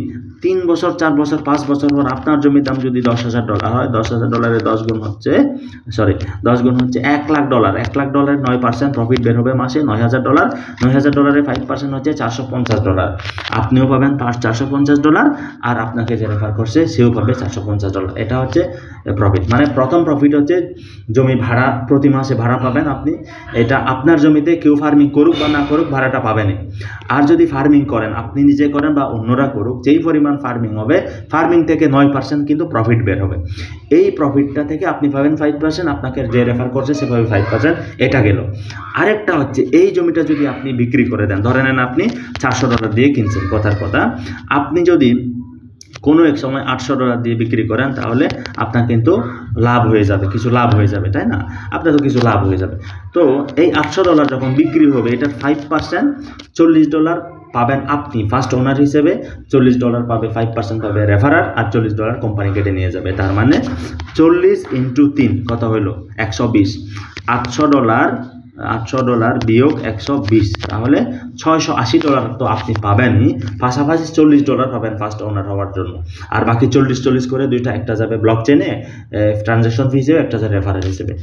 3 বছর 4 বছর 5 বছর পর আপনার জমির দাম যদি $10000 হয়, $10000 10 গুণ হচ্ছে সরি 10 গুণ হচ্ছে $1,00,000, $1,00,000 9% প্রফিট বের হবে মাসে $9,000, $9,000 5% হচ্ছে $450, আপনিও পাবেন $450 আর আপনাকে যে রেফার করছে সেও পাবে $450। এটা হচ্ছে প্রফিট। মানে প্রথম প্রফিট হচ্ছে জমি ভাড়া, প্রতি মাসে ভাড়া পাবেন আপনি, এটা আপনার জমিতে কেউ ফার্মিং করুক বা না করুক ভাড়াটা পাবেনই। আর যদি ফার্মিং করেন, আপনি নিজে করেন বা অন্যরা করুক, যেই পরিমাণ ফার্মিং হবে ফার্মিং থেকে 9% কিন্তু প্রফিট বের হবে। এই প্রফিটটা থেকে আপনি পাবেন 5%, আপনাকে যে রেফার করছে সে পাবে 5%। এটা গেল। আরেকটা হচ্ছে এই জমিটা যদি আপনি বিক্রি করে দেন, ধরে নেন আপনি $400 দিয়ে কিনছেন, কথার কথা, আপনি যদি কোনো এক সময় $800 দিয়ে বিক্রি করেন তাহলে আপনার কিন্তু লাভ হয়ে যাবে, কিছু লাভ হয়ে যাবে, তাই না? আপনার তো কিছু লাভ হয়ে যাবে। তো এই $800 যখন বিক্রি হবে, এটার 5% $40 পাবেন আপনি ফার্স্ট ওনার হিসেবে, $40 পাবে, 5% পাবে রেফারার, আর $40 কোম্পানি কেটে নিয়ে যাবে। তার মানে 40 × 3 কত হলো? 120। $800 বিয়োগ 120, তাহলে $680 তো আপনি পাবেনই, পাশাপাশি $40 পাবেন ফার্স্ট ওনার হওয়ার জন্য। আর বাকি 40 করে দুইটা, একটা যাবে ব্লক চেনে ট্রানজ্যাকশন ফি হিসেবে, একটা যাবে রেফারেল হিসেবে।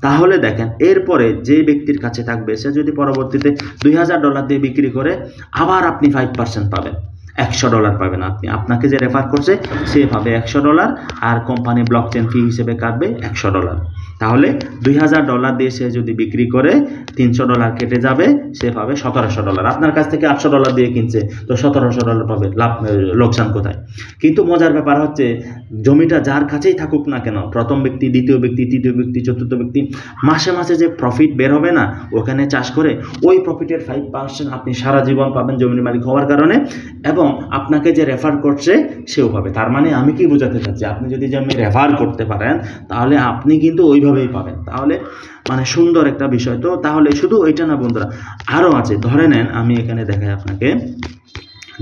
তাহলে দেখেন এরপরে যে ব্যক্তির কাছে থাকবে সে যদি পরবর্তীতে $2,000 দিয়ে বিক্রি করে, আবার আপনি 5% পাবেন, $100 পাবেন আপনি, আপনাকে যে রেফার করছে সে পাবে $100 আর কোম্পানি ব্লক চেন ফি হিসেবে কাটবে $100। তাহলে $2,000 দিয়ে সে যদি বিক্রি করে $300 কেটে যাবে, সে পাবে $1,700। আপনার কাছ থেকে $800 দিয়ে কিনছে, তো $1,700 পাবে, লাভ লোকসান কোথায়? কিন্তু মজার ব্যাপার হচ্ছে জমিটা যার কাছেই থাকুক না কেন, প্রথম ব্যক্তি, দ্বিতীয় ব্যক্তি, তৃতীয় ব্যক্তি, চতুর্থ ব্যক্তি, মাসে মাসে যে প্রফিট বের হবে না ওখানে চাষ করে, ওই প্রফিটের 5% আপনি সারা জীবন পাবেন জমির মালিক হওয়ার কারণে, এবং আপনাকে যে রেফার করছে সেও পাবে। তার মানে আমি কি বোঝাতে চাচ্ছি, আপনি যদি জমি রেফার করতে পারেন তাহলে আপনি কিন্তু ওইভাবেই পাবেন। তাহলে মানে সুন্দর একটা বিষয়। তো তাহলে শুধু ওইটা না বন্ধুরা, আরও আছে। ধরে নেন আমি এখানে দেখাই আপনাকে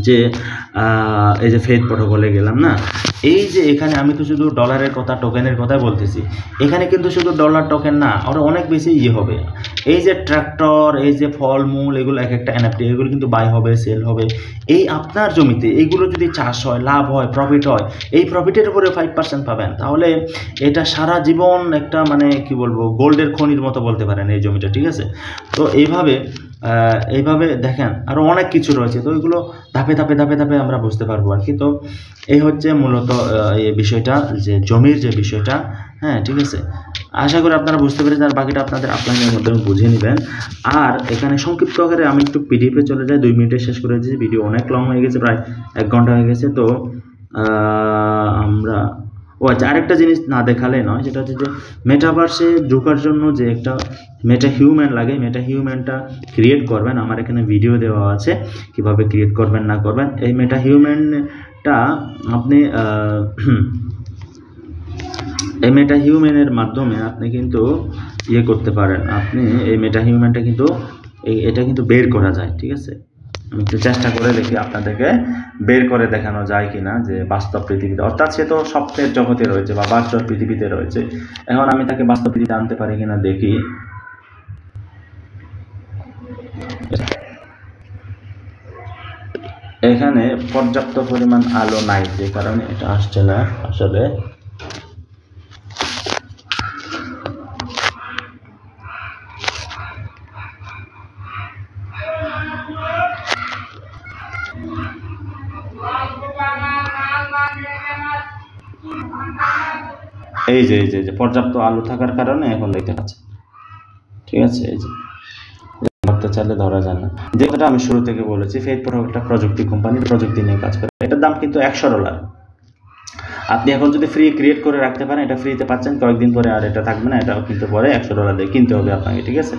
যে এই যে ফেড প্রোটোকলে গেলাম না, এই যে এখানে আমি তো শুধু ডলারের কথা, টোকেনের কথা বলতেছি, এখানে কিন্তু শুধু ডলার টোকেন না, আরও অনেক বেশি হবে। এই যে ট্র্যাক্টর, এই যে ফলমূল, এগুলো এক একটা এনএফটি, এগুলো কিন্তু বাই হবে, সেল হবে। এই আপনার জমিতে এইগুলো যদি চাষ হয়, লাভ হয়, প্রফিট হয়, এই প্রফিটের উপরে 5% পাবেন। তাহলে এটা সারা জীবন একটা মানে কি বলবো, গোল্ডের খনির মতো বলতে পারেন এই জমিটা, ঠিক আছে? তো এইভাবে দেখেন আরও অনেক কিছু রয়েছে। তো এগুলো ধাপে ধাপে ধাপে ধাপে আমরা বুঝতে পারবো আর কি। তো এই হচ্ছে মূলত এই বিষয়টা, যে জমির যে বিষয়টা। হ্যাঁ, ঠিক আছে, আশা করি আপনারা বুঝতে পেরেছেন। আর বাকিটা আপনাদের আপনাদের মধ্যে বুঝে নেবেন। আর এখানে সংক্ষিপ্ত আকারে আমি একটু পিডিএফে চলে যাই, 2 মিনিটে শেষ করে দিয়েছি। ভিডিও অনেক লং হয়ে গেছে, প্রায় 1 ঘন্টা হয়ে গেছে। তো আমরা আচ্ছা, আরেকটা জিনিস না দেখালে নয়, সেটা হচ্ছে যে মেটাভার্সে ঢোকার জন্য যে একটা মেটা হিউম্যান লাগে, মেটা হিউম্যানটা ক্রিয়েট করবেন। আমার এখানে ভিডিও দেওয়া আছে কিভাবে ক্রিয়েট করবেন না করবেন। এই মেটা হিউম্যানটা আপনি এই মেটা হিউম্যানের মাধ্যমে আপনি কিন্তু করতে পারেন। আপনি এই মেটা হিউম্যানটা কিন্তু এটা কিন্তু বের করা যায়, ঠিক আছে? আমি একটু চেষ্টা করে দেখি আপনাদেরকে বের করে দেখানো যায় কিনা, যে বাস্তব পৃথিবীতে, অর্থাৎ সে তো স্বপ্নের জগতে রয়েছে বা বাস্তব পৃথিবীতে রয়েছে, এখন আমি তাকে বাস্তব পৃথিবীতে আনতে পারি কিনা দেখি। এখানে পর্যাপ্ত পরিমাণ আলো নাই, যে কারণে এটা আসছে না আসলে। এই যে পর্যাপ্ত আলো থাকার কারণে এখন দেখতে পাচ্ছি, ঠিক আছে? এই যে ধরতে চাইলে ধরা যায় না। যেটা আমি শুরু থেকে বলেছি, ফেড প্রোটোকল একটা প্রযুক্তি কোম্পানি, প্রযুক্তি নিয়ে কাজ করে। এটার দাম কিন্তু $100। আপনি এখন যদি ফ্রি ক্রিয়েট করে রাখতে পারেন, এটা ফ্রিতে পাচ্ছেন, কয়েকদিন পরে আর এটা থাকবে না, এটাও কিন্তু পরে $100 দিয়ে কিনতে হবে আপনাকে, ঠিক আছে?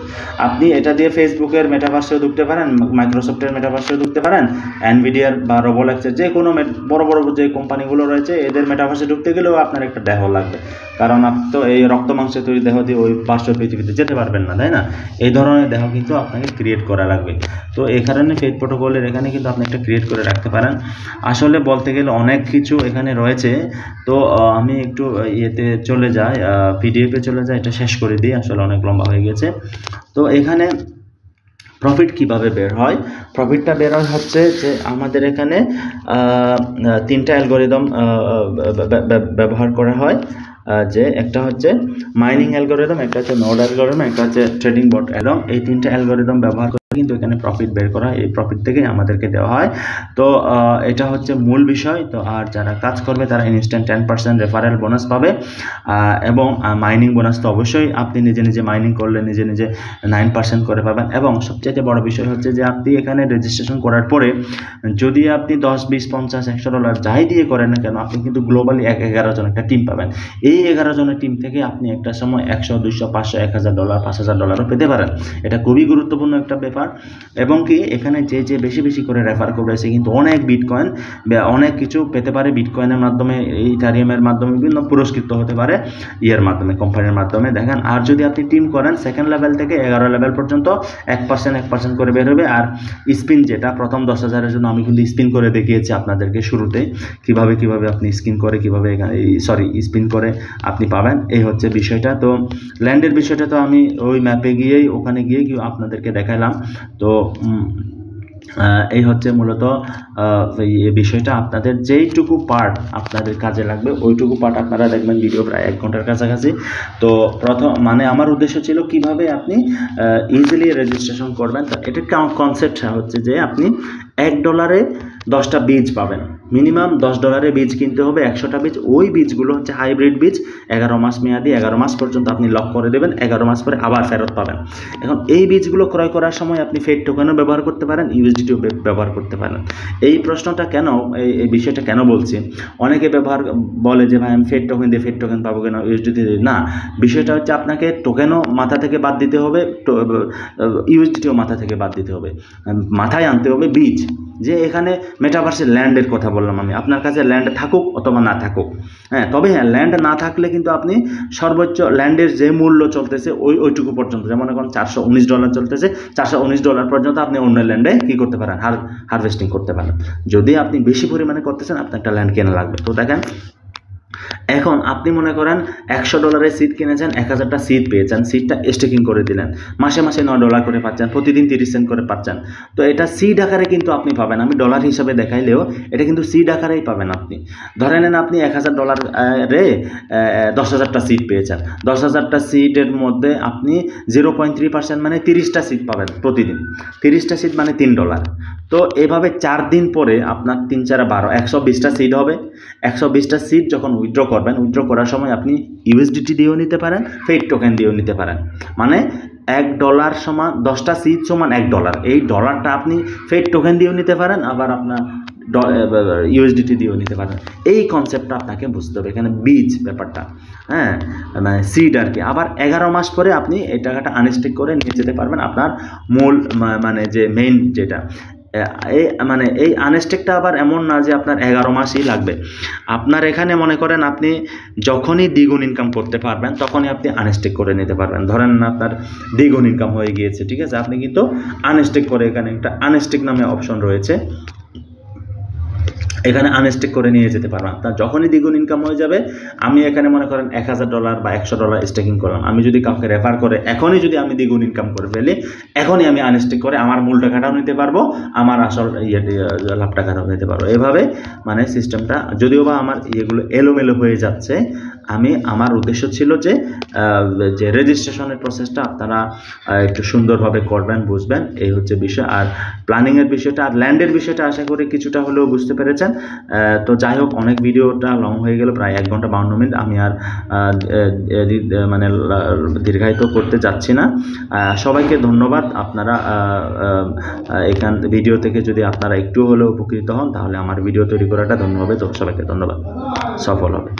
আপনি এটা দিয়ে ফেসবুকের মেটাভার্সেও ঢুকতে পারেন, মাইক্রোসফটের মেটাভার্সেও ঢুকতে পারেন, এনভিডিয়ার বা রোবোলেক্সের যে কোনো বড় বড় যে কোম্পানিগুলো রয়েছে এদের মেটাভার্সে ঢুকতে গেলেও আপনার একটা দেহ লাগবে, কারণ আপনি তো এই রক্ত মাংসে তৈরি দেহ দিয়ে ওই বাস্তব পৃথিবীতে যেতে পারবেন না, তাই না? এই ধরনের দেহ কিন্তু আপনাকে ক্রিয়েট করা লাগবে। তো এই কারণে ফেড প্রোটোকলের এখানে কিন্তু আপনি একটা ক্রিয়েট করে রাখতে পারেন। আসলে বলতে গেলে অনেক কিছু এখানে রয়েছে। তো আমি একটু ইয়েতে চলে যাই, পিডিএফে চলে যাই, এটা শেষ করে দিই, আসলে অনেক লম্বা হয়ে গেছে। তো এখানে প্রফিট কিভাবে বের হয়? প্রফিটটা বের হয় হচ্ছে যে আমাদের এখানে 3টা অ্যালগরিদম ব্যবহার করা হয়। যে একটা হচ্ছে মাইনিং অ্যালগরিদম, একটা হচ্ছে নোড অ্যালগরিদম, একটা হচ্ছে ট্রেডিং বট অ্যালগরিদম। এই তিনটা অ্যালগরিদম ব্যবহার করে কিন্তু এখানে প্রফিট বের করা হয়, এই প্রফিট থেকে আমাদেরকে দেওয়া হয়। তো এটা হচ্ছে মূল বিষয়। তো আর যারা কাজ করবে তারা ইনস্ট্যান্ট 10% রেফারেল বোনাস পাবে, এবং মাইনিং বোনাস তো অবশ্যই আপনি নিজে নিজে মাইনিং করলে নিজে নিজে 9% করে পাবেন। এবং সবচেয়ে বড় বিষয় হচ্ছে যে আপনি এখানে রেজিস্ট্রেশন করার পরে যদি আপনি 10, 20, 50, $100 যাই দিয়ে করেন না কেন, আপনি কিন্তু গ্লোবালি 11 জন একটা টিম পাবেন। এই 11 জনের টিম থেকে আপনি একটা সময় 100, 200, 500, $1000, $5000 পেতে পারেন। এটা খুবই গুরুত্বপূর্ণ একটা ব্যাপার। এবং কি এখানে যে বেশি বেশি করে রেফার করবে সে কিন্তু অনেক বিটকয়েন বা অনেক কিছু পেতে পারে বিটকয়েনের মাধ্যমে, ইথারিয়ামের মাধ্যমে, বিভিন্ন পুরস্কৃত হতে পারে মাধ্যমে, কোম্পানির মাধ্যমে। দেখেন, আর যদি আপনি টিম করেন সেকেন্ড লেভেল থেকে 11 লেভেল পর্যন্ত 1% করে বের হবে। আর স্পিন, যেটা প্রথম 10,000-এর জন্য আমি কিন্তু স্পিন করে দেখিয়েছি আপনাদেরকে শুরুতে, কিভাবে আপনি স্পিন করে আপনি পাবেন, এই হচ্ছে বিষয়টা। তো ল্যান্ডের বিষয়টা তো আমি ওই ম্যাপে গিয়েই ওখানে গিয়ে আপনাদেরকে দেখালাম। তো এই হচ্ছে মূলত এই বিষয়টা। আপনাদের যেইটুকু পার্ট আপনাদের কাজে লাগবে ওইটুকু পার্ট আপনারা দেখবেন ভিডিও প্রায় 1 ঘন্টার কাছাকাছি। তো প্রথম আমার উদ্দেশ্য ছিল কিভাবে আপনি ইজিলি রেজিস্ট্রেশন করবেন। তো এটার কনসেপ্ট হচ্ছে যে আপনি $1 10টা বীজ পাবেন, মিনিমাম $10 বীজ কিনতে হবে, 100টা বীজ। ওই বীজগুলো হচ্ছে হাইব্রিড বীজ, 11 মাস মেয়াদি, 11 মাস পর্যন্ত আপনি লক করে দেবেন, 11 মাস পরে আবার ফেরত পাবেন। এখন এই বীজগুলো ক্রয় করার সময় আপনি ফেড টোকেনও ব্যবহার করতে পারেন, ইউএসডিটিও ব্যবহার করতে পারেন। এই প্রশ্নটা কেন, এই বিষয়টা কেন বলছি, অনেকে বলে যে ভাই আমি ফেড টোকেন দিয়ে ফেড টোকেন পাবো কেন, ইউএসডিটি না। বিষয়টা হচ্ছে আপনাকে টোকেনও মাথা থেকে বাদ দিতে হবে, ইউএসডিটিও মাথা থেকে বাদ দিতে হবে, মাথায় আনতে হবে বীজ। যে এখানে মেটাভার্সের ল্যান্ডের কথা বললাম আমি, আপনার কাছে ল্যান্ড থাকুক অথবা না থাকুক, তবে ল্যান্ড না থাকলে কিন্তু আপনি সর্বোচ্চ ল্যান্ডের যে মূল্য চলতেছে ওইটুকু পর্যন্ত, যেমন এখন $419 চলতেছে, $419 পর্যন্ত আপনি অন্য ল্যান্ডে কী করতে পারেন, হারভেস্টিং করতে পারেন। যদি আপনি বেশি পরিমাণে করতেছেন আপনার একটা ল্যান্ড কেনা লাগবে। তো দেখেন, এখন আপনি মনে করেন $100 সিট কিনেছেন, 1000টা সিট পেয়েছেন, সিটটা স্টেকিং করে দিলেন, মাসে মাসে $9 করে পাচ্ছেন, প্রতিদিন 30 সেন্ট করে পাচ্ছেন। তো এটা সিড আকারে কিন্তু আপনি পাবেন, আমি ডলার হিসাবে দেখাইলেও এটা কিন্তু সিড আকারেই পাবেন। আপনি ধরে নেন আপনি $1000 10,000টা সিট পেয়েছেন, 10,000টা সিটের মধ্যে আপনি 0.3% মানে 30টা সিট পাবেন প্রতিদিন, 30টা সিট মানে $3। তো এভাবে 4 দিন পরে আপনার 3, 4, 12, 120টা সিট হবে। 120টা সিট যখন উইথড্র করবেন, উইথড্র করার সময় আপনি ইউএসডিটি দিয়েও নিতে পারেন, ফেড টোকেন দিয়েও নিতে পারেন। মানে $1 সমান 10টা সিট সমান $1। এই ডলারটা আপনি ফেড টোকেন দিয়েও নিতে পারেন, আবার আপনার ইউএসডিটি দিয়েও নিতে পারেন। এই কনসেপ্টটা আপনাকে বুঝতে হবে, এখানে বীজ ব্যাপারটা, মানে সিড আর কি। আবার 11 মাস পরে আপনি এই টাকাটা আনস্টেক করে নিয়ে যেতে পারবেন আপনার মূল, মানে যে মেইন যেটা, মানে এই আনস্টেকটা আবার এমন না যে আপনার 11 মাসই লাগবে। আপনার এখানে মনে করেন আপনি যখনই দ্বিগুণ ইনকাম করতে পারবেন তখনই আপনি আনস্টেক করে নিতে পারবেন। ধরেন না আপনার দ্বিগুণ ইনকাম হয়ে গিয়েছে, ঠিক আছে, আপনি কিন্তু আনস্টেক করে, এখানে একটা আনস্টেক নামে অপশন রয়েছে, এখানে আনস্টেক করে নিয়ে যেতে পারবেন। আপনার যখনই দ্বিগুণ ইনকাম হয়ে যাবে, আমি এখানে মনে করেন $1000 বা $100 স্টেকিং করলাম, আমি যদি কাউকে রেফার করে এখনই যদি আমি দ্বিগুণ ইনকাম করে ফেলি, এখনই আমি আনস্টেক করে আমার মূল টাকাটাও নিতে পারবো, আমার আসল লাভ টাকাটাও নিতে পারবো। এভাবে মানে সিস্টেমটা, যদিও বা আমার এগুলো এলোমেলো হয়ে যাচ্ছে, আমার উদ্দেশ্য ছিল যে রেজিস্ট্রেশনের প্রসেসটা আপনারা একটু সুন্দরভাবে করবেন, বুঝবেন, এই হচ্ছে বিষয়। আর প্ল্যানিংয়ের বিষয়টা আর ল্যান্ডের বিষয়টা আশা করি কিছুটা হলেও বুঝতে পেরেছেন। তো যাই হোক, অনেক ভিডিওটা লং হয়ে গেল, প্রায় 1 ঘন্টা 52 মিনিট। আমি আর মানে দীর্ঘায়িত করতে যাচ্ছি না। সবাইকে ধন্যবাদ। আপনারা এখান ভিডিও থেকে যদি আপনারা একটু হলেও উপকৃত হন তাহলে আমার ভিডিও তৈরি করাটা ধন্য হবে। তো সবাইকে ধন্যবাদ, সফল হবে।